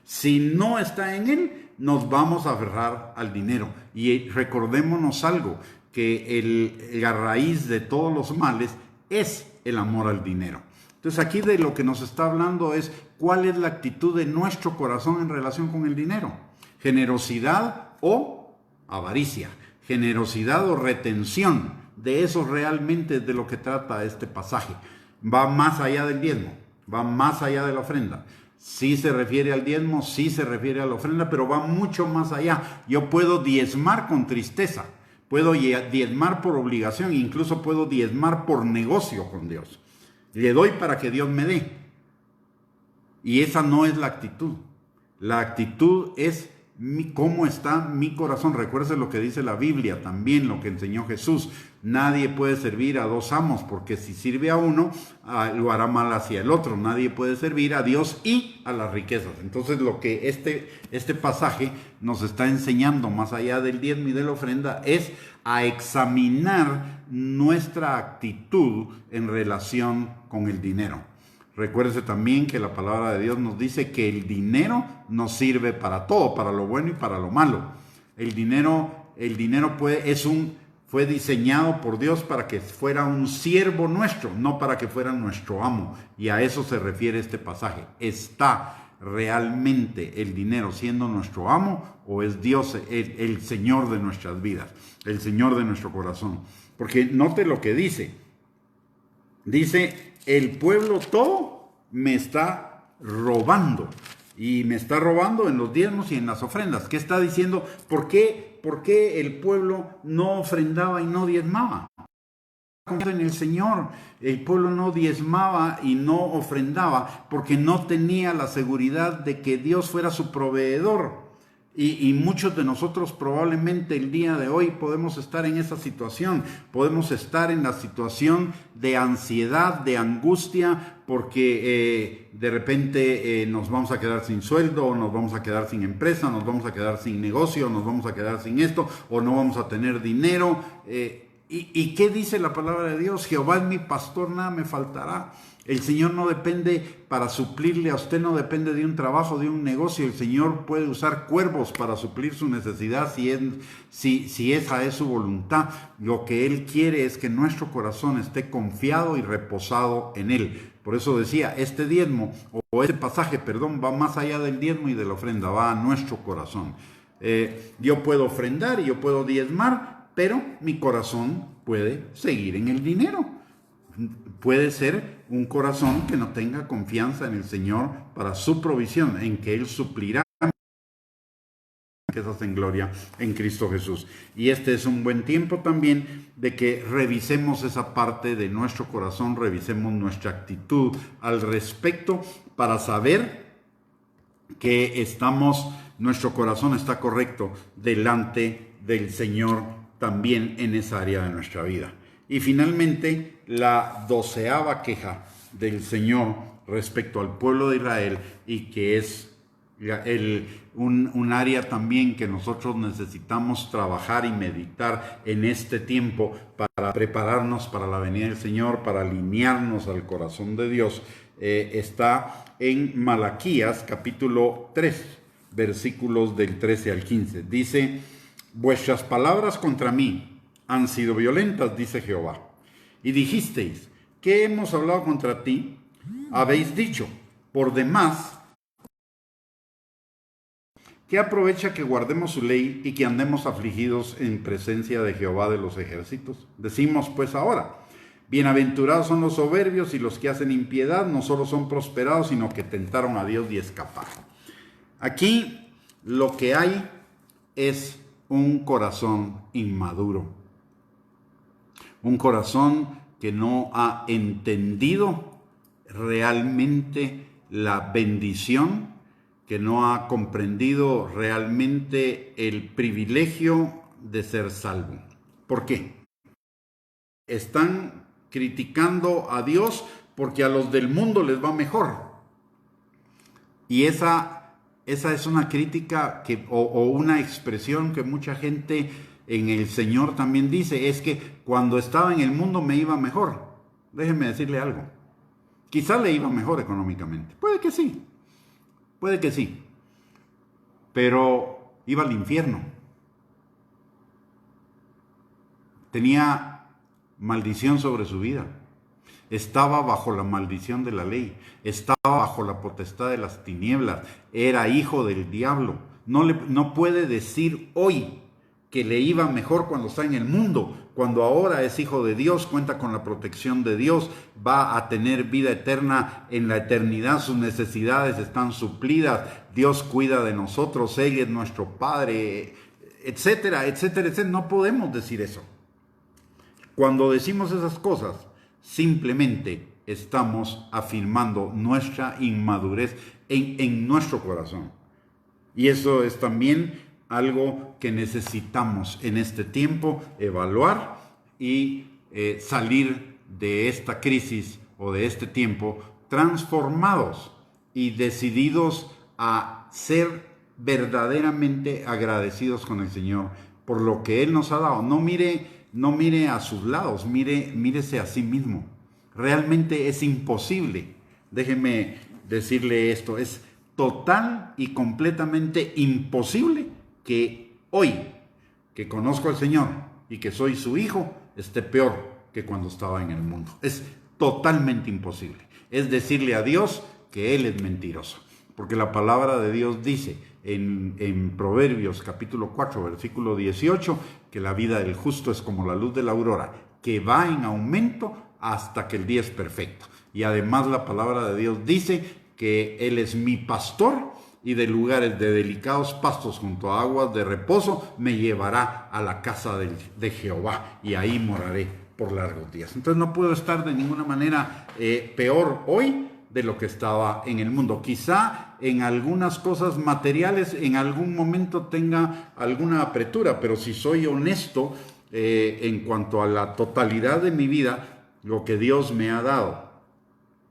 Si no está en Él, nos vamos a aferrar al dinero. Y recordémonos algo, que la raíz de todos los males es el amor al dinero. Entonces aquí de lo que nos está hablando es cuál es la actitud de nuestro corazón en relación con el dinero. Generosidad o avaricia, generosidad o retención. De eso realmente es de lo que trata este pasaje. Va más allá del diezmo, va más allá de la ofrenda. Sí se refiere al diezmo, sí se refiere a la ofrenda, pero va mucho más allá. Yo puedo diezmar con tristeza, puedo diezmar por obligación, incluso puedo diezmar por negocio con Dios. Le doy para que Dios me dé. Y esa no es la actitud. La actitud es cómo está mi corazón. Recuerde lo que dice la Biblia, también lo que enseñó Jesús. Nadie puede servir a dos amos, porque si sirve a uno, lo hará mal hacia el otro. Nadie puede servir a Dios y a las riquezas. Entonces lo que este pasaje nos está enseñando, más allá del diezmo y de la ofrenda, es a examinar nuestra actitud en relación con el dinero. Recuérdese también que la palabra de Dios nos dice que el dinero nos sirve para todo, para lo bueno y para lo malo. El dinero fue diseñado por Dios para que fuera un siervo nuestro, no para que fuera nuestro amo. Y a eso se refiere este pasaje. ¿Está realmente el dinero siendo nuestro amo o es Dios el Señor de nuestras vidas, el Señor de nuestro corazón? Porque note lo que dice. Dice, el pueblo todo me está robando. Y me está robando en los diezmos y en las ofrendas. ¿Qué está diciendo? ¿Por qué el pueblo no ofrendaba y no diezmaba? En el Señor, el pueblo no diezmaba y no ofrendaba porque no tenía la seguridad de que Dios fuera su proveedor. Y muchos de nosotros probablemente el día de hoy podemos estar en esa situación, podemos estar en la situación de ansiedad, de angustia, porque de repente nos vamos a quedar sin sueldo, o nos vamos a quedar sin empresa, nos vamos a quedar sin negocio, nos vamos a quedar sin esto, o no vamos a tener dinero. ¿Y qué dice la palabra de Dios? Jehová es mi pastor, nada me faltará. El Señor no depende para suplirle a usted, no depende de un trabajo, de un negocio. El Señor puede usar cuervos para suplir su necesidad si esa es su voluntad. Lo que Él quiere es que nuestro corazón esté confiado y reposado en Él. Por eso decía, este diezmo, o este pasaje, perdón, va más allá del diezmo y de la ofrenda, va a nuestro corazón. Yo puedo ofrendar y yo puedo diezmar, pero mi corazón puede seguir en el dinero. Puede ser un corazón que no tenga confianza en el Señor para su provisión, en que Él suplirá riquezas en gloria en Cristo Jesús. Y este es un buen tiempo también de que revisemos esa parte de nuestro corazón, revisemos nuestra actitud al respecto para saber que nuestro corazón está correcto delante del Señor también en esa área de nuestra vida. Y finalmente, la 12ª queja del Señor respecto al pueblo de Israel, y que es un área también que nosotros necesitamos trabajar y meditar en este tiempo para prepararnos para la venida del Señor, para alinearnos al corazón de Dios, está en Malaquías capítulo 3, versículos del 13 al 15. Dice: vuestras palabras contra mí han sido violentas, dice Jehová. Y dijisteis: ¿qué hemos hablado contra ti? Habéis dicho: por demás, ¿qué aprovecha que guardemos su ley y que andemos afligidos en presencia de Jehová de los ejércitos? Decimos pues ahora: bienaventurados son los soberbios y los que hacen impiedad, no solo son prosperados, sino que tentaron a Dios y escaparon. Aquí lo que hay es un corazón inmaduro. Un corazón que no ha entendido realmente la bendición, que no ha comprendido realmente el privilegio de ser salvo. ¿Por qué? Están criticando a Dios porque a los del mundo les va mejor. Y esa es una crítica o una expresión que mucha gente en el Señor también dice: es que cuando estaba en el mundo me iba mejor. Déjenme decirle algo. Quizá le iba mejor económicamente. Puede que sí. Pero iba al infierno. Tenía maldición sobre su vida. Estaba bajo la maldición de la ley. Estaba bajo la potestad de las tinieblas. Era hijo del diablo. No puede decir hoy que le iba mejor cuando está en el mundo, cuando ahora es hijo de Dios, cuenta con la protección de Dios, va a tener vida eterna en la eternidad, sus necesidades están suplidas, Dios cuida de nosotros, Él es nuestro Padre, etcétera, etcétera, etcétera. No podemos decir eso. Cuando decimos esas cosas, simplemente estamos afirmando nuestra inmadurez en nuestro corazón. Y eso es también algo que necesitamos en este tiempo evaluar y salir de esta crisis o de este tiempo transformados y decididos a ser verdaderamente agradecidos con el Señor por lo que Él nos ha dado. No mire a sus lados, mírese a sí mismo. Realmente es imposible. Déjeme decirle esto, es total y completamente imposible que hoy, que conozco al Señor y que soy su hijo, esté peor que cuando estaba en el mundo. Es totalmente imposible. Es decirle a Dios que Él es mentiroso. Porque la palabra de Dios dice en Proverbios capítulo 4, versículo 18, que la vida del justo es como la luz de la aurora, que va en aumento hasta que el día es perfecto. Y además la palabra de Dios dice que Él es mi pastor y de lugares de delicados pastos junto a aguas de reposo me llevará a la casa de Jehová y ahí moraré por largos días. Entonces no puedo estar de ninguna manera peor hoy de lo que estaba en el mundo. Quizá en algunas cosas materiales en algún momento tenga alguna apretura, pero si soy honesto en cuanto a la totalidad de mi vida, lo que Dios me ha dado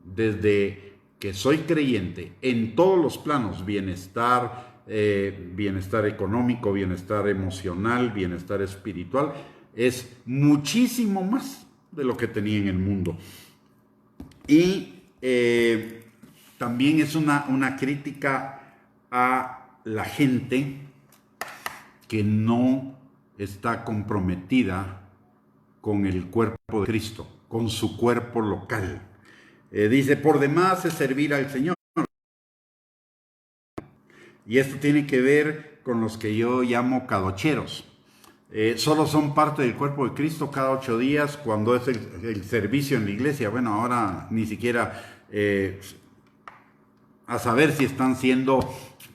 desde que soy creyente en todos los planos, bienestar económico, bienestar emocional, bienestar espiritual, es muchísimo más de lo que tenía en el mundo. Y también es una crítica a la gente que no está comprometida con el cuerpo de Cristo, con su cuerpo local. Dice, por demás es servir al Señor. Y esto tiene que ver con los que yo llamo cadocheros. Solo son parte del cuerpo de Cristo cada 8 días cuando es el servicio en la iglesia. Bueno, ahora ni siquiera a saber si están siendo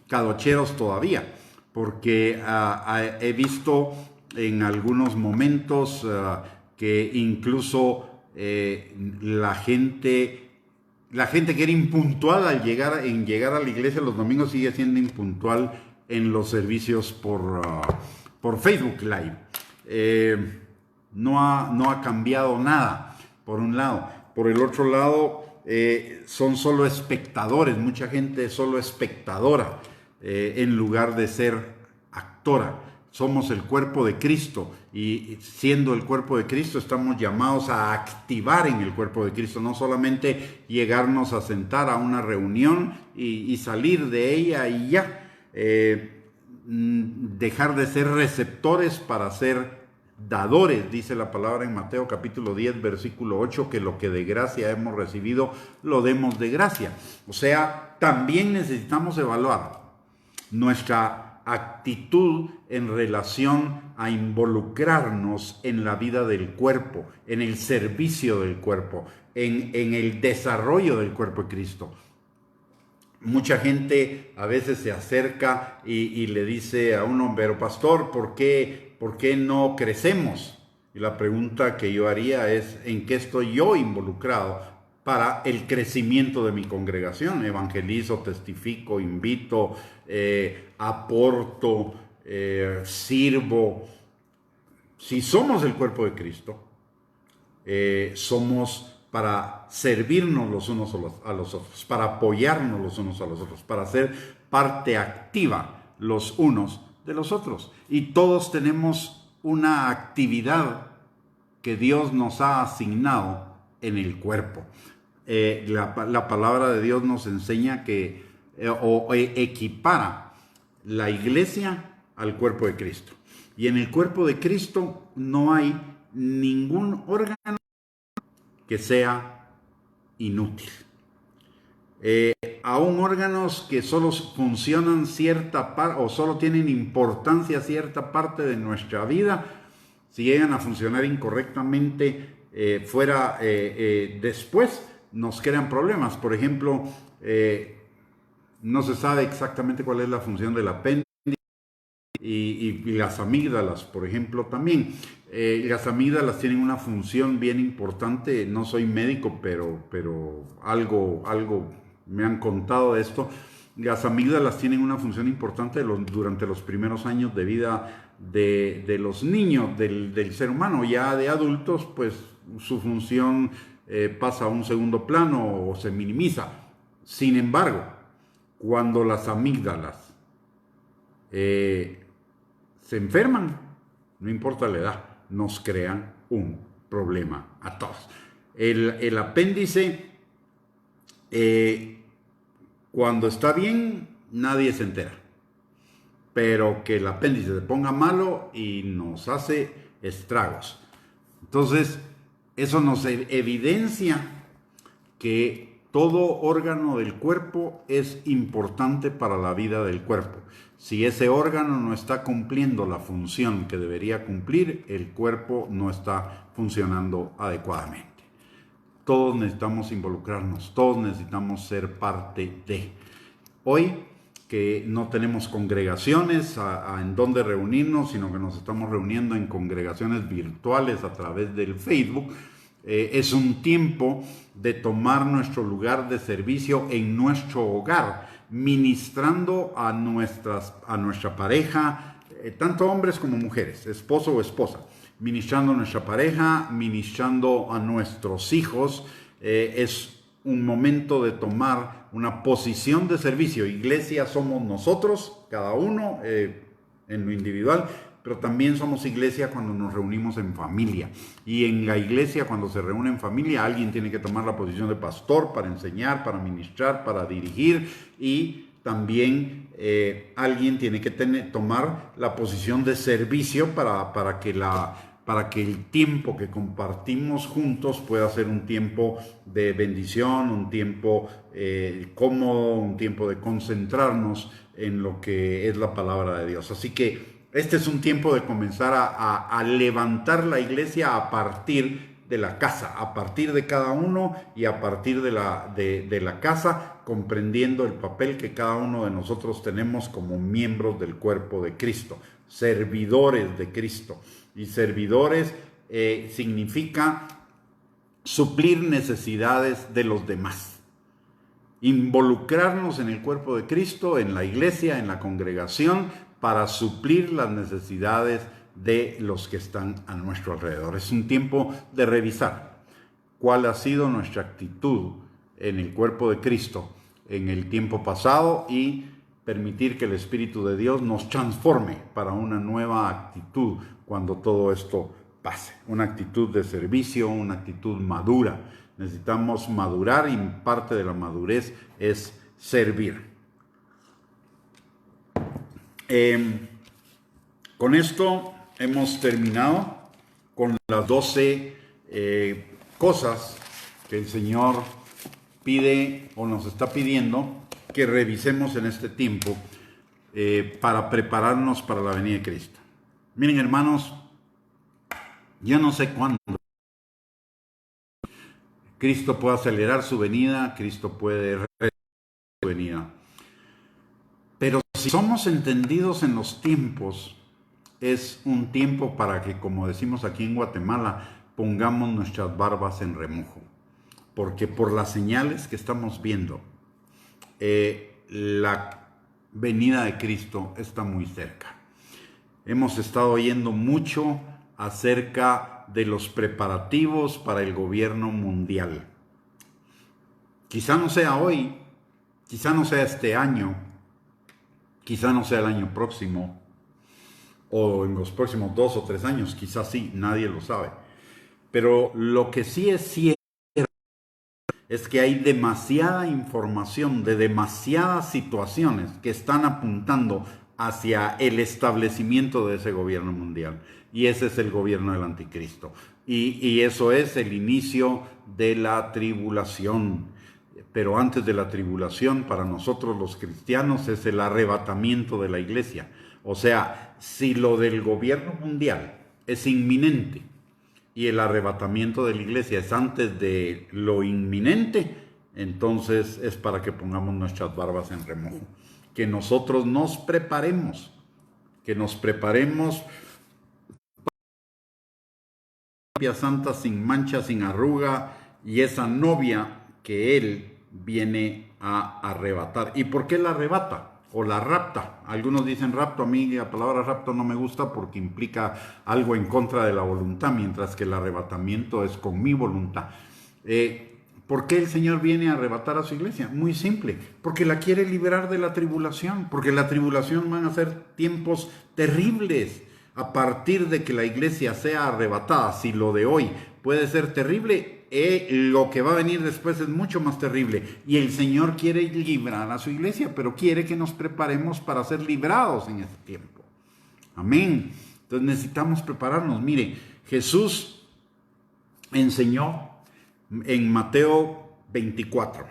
cadocheros todavía, porque he visto en algunos momentos que incluso la gente que era impuntual al llegar a la iglesia los domingos sigue siendo impuntual en los servicios por Facebook Live. No ha cambiado nada, por un lado. Por el otro lado, son solo espectadores, mucha gente es solo espectadora en lugar de ser actora. Somos el cuerpo de Cristo y siendo el cuerpo de Cristo estamos llamados a activar en el cuerpo de Cristo, no solamente llegarnos a sentar a una reunión y salir de ella y ya. Dejar de ser receptores para ser dadores, dice la palabra en Mateo capítulo 10, versículo 8, que lo que de gracia hemos recibido, lo demos de gracia. O sea, también necesitamos evaluar nuestra actitud en relación a involucrarnos en la vida del cuerpo, en el servicio del cuerpo, en el desarrollo del cuerpo de Cristo. Mucha gente a veces se acerca y le dice a uno, pero pastor, ¿por qué no crecemos? Y la pregunta que yo haría es, ¿en qué estoy yo involucrado para el crecimiento de mi congregación? Evangelizo, testifico, invito, aporto, sirvo. Si somos el cuerpo de Cristo, somos para servirnos los unos a los otros, para apoyarnos los unos a los otros, para ser parte activa los unos de los otros. Y todos tenemos una actividad que Dios nos ha asignado en el cuerpo. La palabra de Dios nos enseña que equipara la iglesia al cuerpo de Cristo. Y en el cuerpo de Cristo no hay ningún órgano que sea inútil. Aún órganos que solo funcionan cierta parte o solo tienen importancia cierta parte de nuestra vida, si llegan a funcionar incorrectamente después, nos crean problemas. Por ejemplo, no se sabe exactamente cuál es la función del apéndice y las amígdalas, por ejemplo, también. Las amígdalas tienen una función bien importante. No soy médico, pero algo me han contado de esto. Las amígdalas tienen una función importante durante los primeros años de vida de los niños, del ser humano. Ya de adultos, pues su función pasa a un segundo plano o se minimiza. Sin embargo, cuando las amígdalas se enferman, no importa la edad, nos crean un problema a todos. El apéndice, cuando está bien, nadie se entera. Pero que el apéndice se ponga malo y nos hace estragos. Entonces, eso nos evidencia que todo órgano del cuerpo es importante para la vida del cuerpo. Si ese órgano no está cumpliendo la función que debería cumplir, el cuerpo no está funcionando adecuadamente. Todos necesitamos involucrarnos, todos necesitamos ser parte de. Hoy, que no tenemos congregaciones en donde reunirnos, sino que nos estamos reuniendo en congregaciones virtuales a través del Facebook, es un tiempo de tomar nuestro lugar de servicio en nuestro hogar, ministrando a nuestra pareja, tanto hombres como mujeres, esposo o esposa, ministrando a nuestra pareja, ministrando a nuestros hijos. Es un momento de tomar una posición de servicio. Iglesia somos nosotros, cada uno en lo individual, pero también somos iglesia cuando nos reunimos en familia. Y en la iglesia, cuando se reúne en familia, alguien tiene que tomar la posición de pastor para enseñar, para ministrar, para dirigir, y también alguien tiene que tomar la posición de servicio para que el tiempo que compartimos juntos pueda ser un tiempo de bendición, un tiempo cómodo, un tiempo de concentrarnos en lo que es la palabra de Dios. Así que este es un tiempo de comenzar a levantar la iglesia a partir de la casa, a partir de cada uno y a partir de la casa, comprendiendo el papel que cada uno de nosotros tenemos como miembros del cuerpo de Cristo, servidores de Cristo. Y servidores significa suplir necesidades de los demás. Involucrarnos en el cuerpo de Cristo, en la iglesia, en la congregación, para suplir las necesidades de los que están a nuestro alrededor. Es un tiempo de revisar cuál ha sido nuestra actitud en el cuerpo de Cristo en el tiempo pasado y permitir que el Espíritu de Dios nos transforme para una nueva actitud cuando todo esto pase. Una actitud de servicio, una actitud madura. Necesitamos madurar y parte de la madurez es servir. Con esto hemos terminado con las 12 cosas que el Señor pide o nos está pidiendo que revisemos en este tiempo para prepararnos para la venida de Cristo. Miren, hermanos, yo no sé cuándo Cristo puede acelerar su venida, Cristo puede retrasar su venida. Pero si somos entendidos en los tiempos, es un tiempo para que, como decimos aquí en Guatemala, pongamos nuestras barbas en remojo. Porque por las señales que estamos viendo, la venida de Cristo está muy cerca. Hemos estado oyendo mucho acerca de los preparativos para el gobierno mundial. Quizá no sea hoy, quizá no sea este año, quizá no sea el año próximo, o en los próximos 2 o 3 años, quizás sí, nadie lo sabe. Pero lo que sí es cierto es que hay demasiada información de demasiadas situaciones que están apuntando hacia el establecimiento de ese gobierno mundial. Y ese es el gobierno del anticristo. Y eso es el inicio de la tribulación. Pero antes de la tribulación, para nosotros los cristianos, es el arrebatamiento de la iglesia. O sea, si lo del gobierno mundial es inminente y el arrebatamiento de la iglesia es antes de lo inminente, entonces es para que pongamos nuestras barbas en remojo. Que nosotros nos preparemos novia santa, sin mancha, sin arruga, y esa novia que Él viene a arrebatar. ¿Y por qué la arrebata? O la rapta. Algunos dicen rapto. A mí la palabra rapto no me gusta porque implica algo en contra de la voluntad, mientras que el arrebatamiento es con mi voluntad. ¿Por qué el Señor viene a arrebatar a su iglesia? Muy simple, porque la quiere liberar de la tribulación, porque la tribulación van a ser tiempos terribles. A partir de que la iglesia sea arrebatada, si lo de hoy puede ser terrible, lo que va a venir después es mucho más terrible. Y el Señor quiere librar a su iglesia, pero quiere que nos preparemos para ser librados en ese tiempo. Amén. Entonces necesitamos prepararnos. Mire, Jesús enseñó en Mateo 24.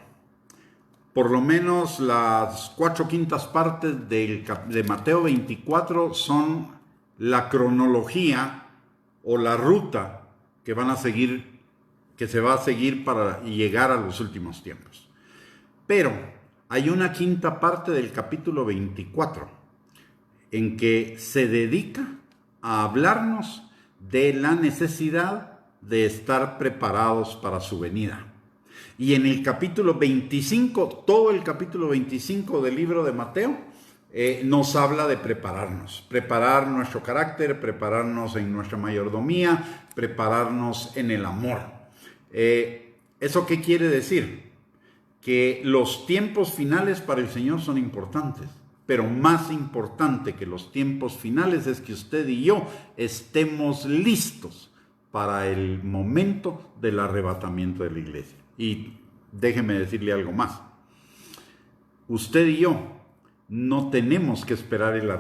Por lo menos las 4/5 partes de Mateo 24 son la cronología o la ruta que van a seguir, que se va a seguir para llegar a los últimos tiempos. Pero hay una 5ª parte del capítulo 24 en que se dedica a hablarnos de la necesidad de estar preparados para su venida. Y en el capítulo 25, todo el capítulo 25 del libro de Mateo, nos habla de preparar nuestro carácter, prepararnos en nuestra mayordomía, prepararnos en el amor. ¿Eso qué quiere decir? Que los tiempos finales para el Señor son importantes. pero más importante que los tiempos finales es que usted y yo estemos listos para el momento del arrebatamiento de la iglesia. Y déjeme decirle algo más. Usted y yo no tenemos que esperar el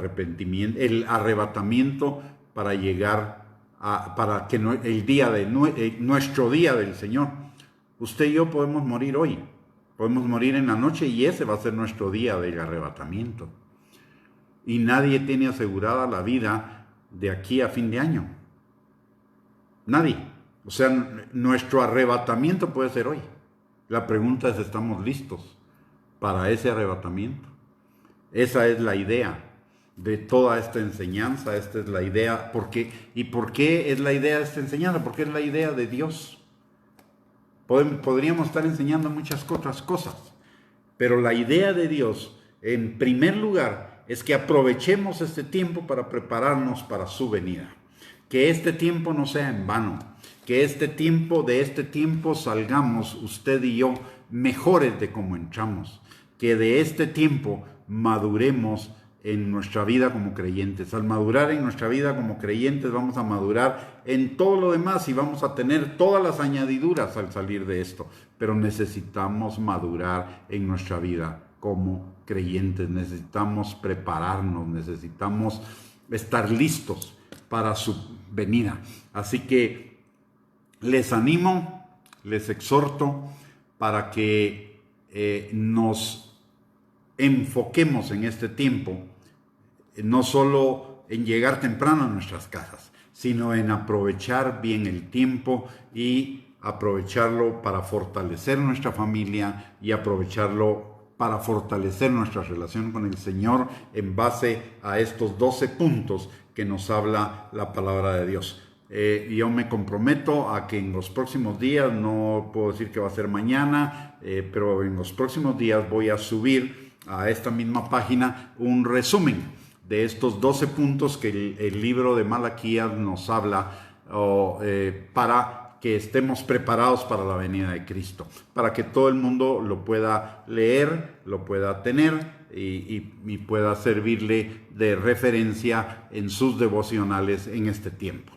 arrebatamiento para llegar para que nuestro día del Señor. Usted y yo podemos morir hoy, podemos morir en la noche y ese va a ser nuestro día del arrebatamiento. Y nadie tiene asegurada la vida de aquí a fin de año. Nadie. O sea, nuestro arrebatamiento puede ser hoy. La pregunta es, ¿estamos listos para ese arrebatamiento? Esa es la idea de toda esta enseñanza. Esta es la idea. ¿Y por qué es la idea de esta enseñanza? Porque es la idea de Dios. Podríamos estar enseñando muchas otras cosas, pero la idea de Dios, en primer lugar, es que aprovechemos este tiempo para prepararnos para su venida. Que este tiempo no sea en vano, que de este tiempo salgamos usted y yo mejores de como entramos, que de este tiempo maduremos en nuestra vida como creyentes. Al madurar en nuestra vida como creyentes vamos a madurar en todo lo demás y vamos a tener todas las añadiduras al salir de esto, pero necesitamos madurar en nuestra vida como creyentes, necesitamos prepararnos, necesitamos estar listos para su venida. Así que les animo, les exhorto para que nos enfoquemos en este tiempo, no solo en llegar temprano a nuestras casas, sino en aprovechar bien el tiempo y aprovecharlo para fortalecer nuestra familia y aprovecharlo para fortalecer nuestra relación con el Señor en base a estos 12 puntos que nos habla la palabra de Dios. Yo me comprometo a que en los próximos días, no puedo decir que va a ser mañana, pero en los próximos días voy a subir a esta misma página un resumen de estos 12 puntos que el libro de Malaquías nos habla para que estemos preparados para la venida de Cristo, para que todo el mundo lo pueda leer, lo pueda tener y pueda servirle de referencia en sus devocionales en este tiempo.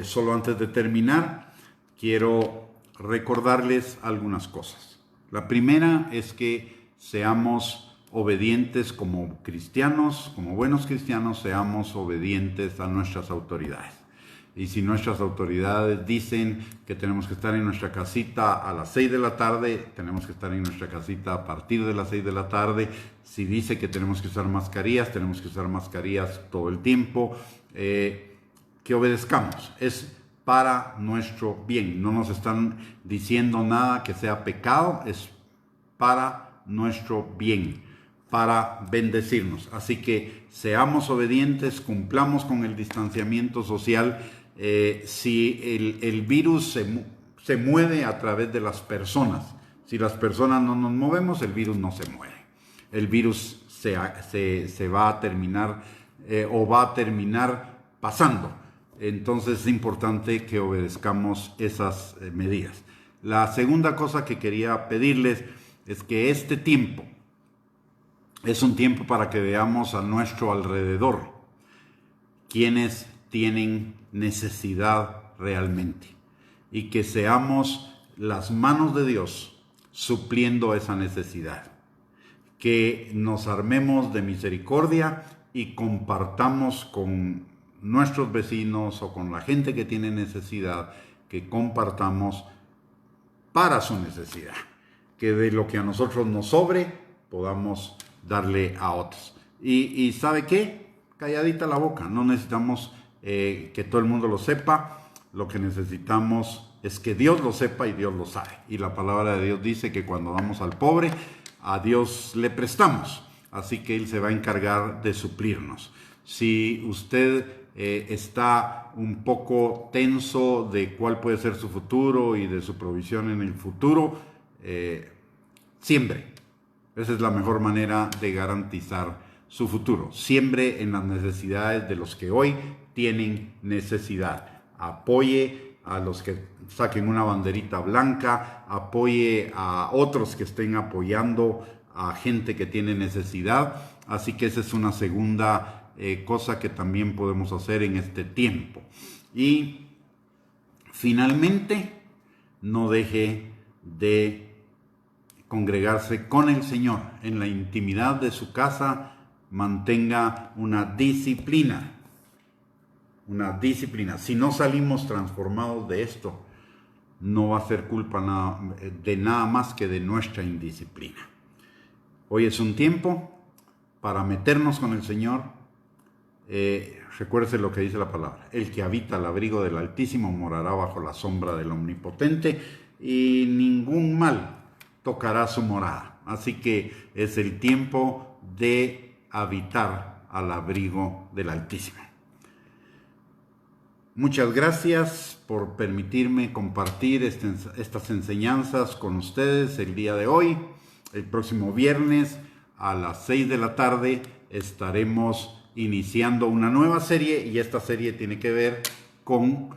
Solo antes de terminar, quiero recordarles algunas cosas. La primera es que seamos obedientes como cristianos, como buenos cristianos, seamos obedientes a nuestras autoridades. Y si nuestras autoridades dicen que tenemos que estar en nuestra casita a las 6 de la tarde, tenemos que estar en nuestra casita a partir de las 6 de la tarde. Si dice que tenemos que usar mascarillas, tenemos que usar mascarillas todo el tiempo. Que obedezcamos. Es para nuestro bien. No nos están diciendo nada que sea pecado, es para nuestro bien, para bendecirnos. Así que seamos obedientes, cumplamos con el distanciamiento social. Si el virus se mueve a través de las personas, si las personas no nos movemos, el virus no se mueve. El virus se va a terminar va a terminar pasando. Entonces es importante que obedezcamos esas medidas. La segunda cosa que quería pedirles es que este tiempo es un tiempo para que veamos a nuestro alrededor quienes tienen necesidad realmente y que seamos las manos de Dios supliendo esa necesidad. Que nos armemos de misericordia y compartamos con nuestros vecinos o con la gente que tiene necesidad, que compartamos para su necesidad, que de lo que a nosotros nos sobre podamos darle a otros. Y ¿sabe qué? Calladita la boca, no necesitamos que todo el mundo lo sepa, lo que necesitamos es que Dios lo sepa y Dios lo sabe. Y la palabra de Dios dice que cuando damos al pobre, a Dios le prestamos, así que Él se va a encargar de suplirnos. Si usted está un poco tenso de cuál puede ser su futuro y de su provisión en el futuro, siembre. Esa es la mejor manera de garantizar su futuro. Siembre en las necesidades de los que hoy tienen necesidad. Apoye a los que saquen una banderita blanca, apoye a otros que estén apoyando a gente que tiene necesidad. Así que esa es una segunda cosa que también podemos hacer en este tiempo. Y finalmente, no deje de congregarse con el Señor en la intimidad de su casa. Mantenga una disciplina. Si no salimos transformados de esto, no va a ser culpa de nada más que de nuestra indisciplina. Hoy es un tiempo para meternos con el Señor. Recuérdese lo que dice la palabra: el que habita al abrigo del Altísimo morará bajo la sombra del Omnipotente, y ningún mal tocará su morada. Así que es el tiempo de habitar al abrigo del Altísimo. Muchas gracias por permitirme compartir estas enseñanzas con ustedes el día de hoy. El próximo viernes a las 6 de la tarde estaremos iniciando una nueva serie, y esta serie tiene que ver con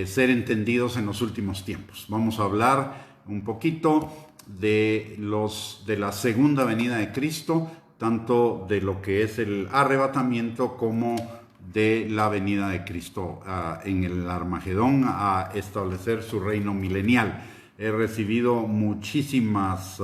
ser entendidos en los últimos tiempos. Vamos a hablar un poquito de la segunda venida de Cristo, tanto de lo que es el arrebatamiento como de la venida de Cristo en el Armagedón a establecer su reino milenial. He recibido muchísimas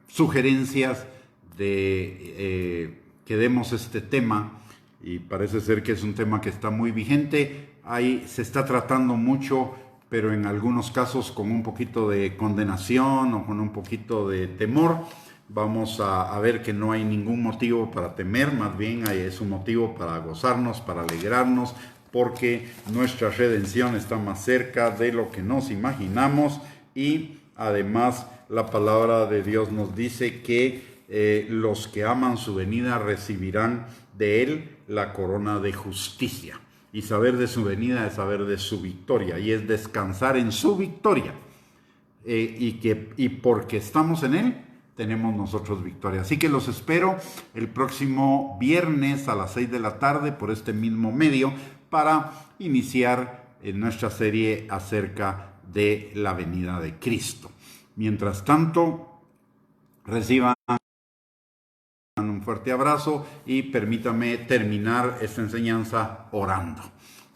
sugerencias de que demos este tema, y parece ser que es un tema que está muy vigente. Ahí se está tratando mucho, pero en algunos casos con un poquito de condenación o con un poquito de temor. Vamos a ver que no hay ningún motivo para temer, más bien es un motivo para gozarnos, para alegrarnos, porque nuestra redención está más cerca de lo que nos imaginamos. Y además la palabra de Dios nos dice que los que aman su venida recibirán de él la corona de justicia. Y saber de su venida es saber de su victoria, y es descansar en su victoria. Y porque estamos en él, tenemos nosotros victoria. Así que los espero el próximo viernes a las 6 de la tarde por este mismo medio, para iniciar nuestra serie acerca de la venida de Cristo. Mientras tanto, reciban un fuerte abrazo y permítame terminar esta enseñanza orando.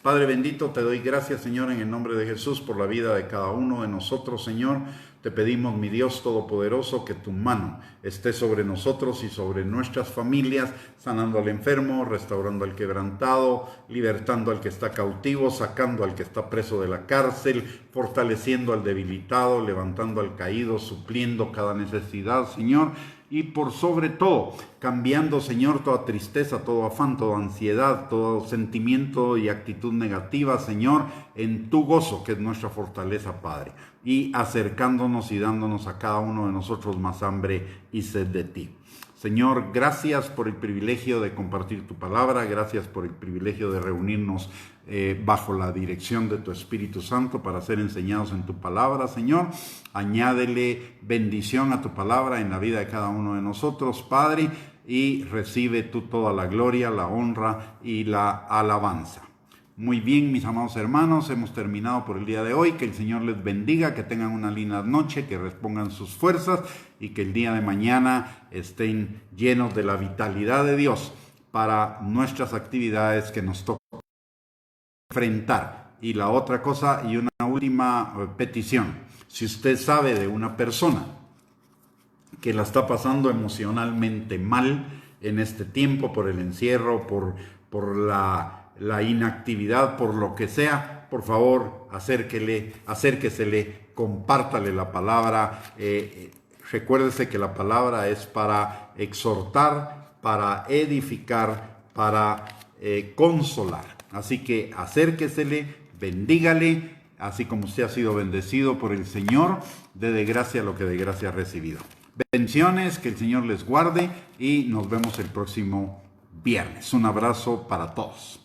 Padre bendito, te doy gracias, Señor, en el nombre de Jesús, por la vida de cada uno de nosotros, Señor. Te pedimos, mi Dios todopoderoso, que tu mano esté sobre nosotros y sobre nuestras familias, sanando al enfermo, restaurando al quebrantado, libertando al que está cautivo, sacando al que está preso de la cárcel, fortaleciendo al debilitado, levantando al caído, supliendo cada necesidad, Señor. Y por sobre todo, cambiando, Señor, toda tristeza, todo afán, toda ansiedad, todo sentimiento y actitud negativa, Señor, en tu gozo, que es nuestra fortaleza, Padre. Y acercándonos y dándonos a cada uno de nosotros más hambre y sed de ti. Señor, gracias por el privilegio de compartir tu palabra, gracias por el privilegio de reunirnos bajo la dirección de tu Espíritu Santo para ser enseñados en tu palabra, Señor. Añádele bendición a tu palabra en la vida de cada uno de nosotros, Padre, y recibe tú toda la gloria, la honra y la alabanza. Muy bien, mis amados hermanos, hemos terminado por el día de hoy. Que el Señor les bendiga, que tengan una linda noche, que repongan sus fuerzas y que el día de mañana estén llenos de la vitalidad de Dios para nuestras actividades que nos toca enfrentar. Y la otra cosa, y una última petición: si usted sabe de una persona que la está pasando emocionalmente mal en este tiempo, por el encierro, por la inactividad, por lo que sea, por favor, acérquesele, compártale la palabra. Recuérdese que la palabra es para exhortar, para edificar, para consolar. Así que acérquesele, bendígale, así como usted ha sido bendecido por el Señor, dé de gracia lo que de gracia ha recibido. Bendiciones, que el Señor les guarde y nos vemos el próximo viernes. Un abrazo para todos.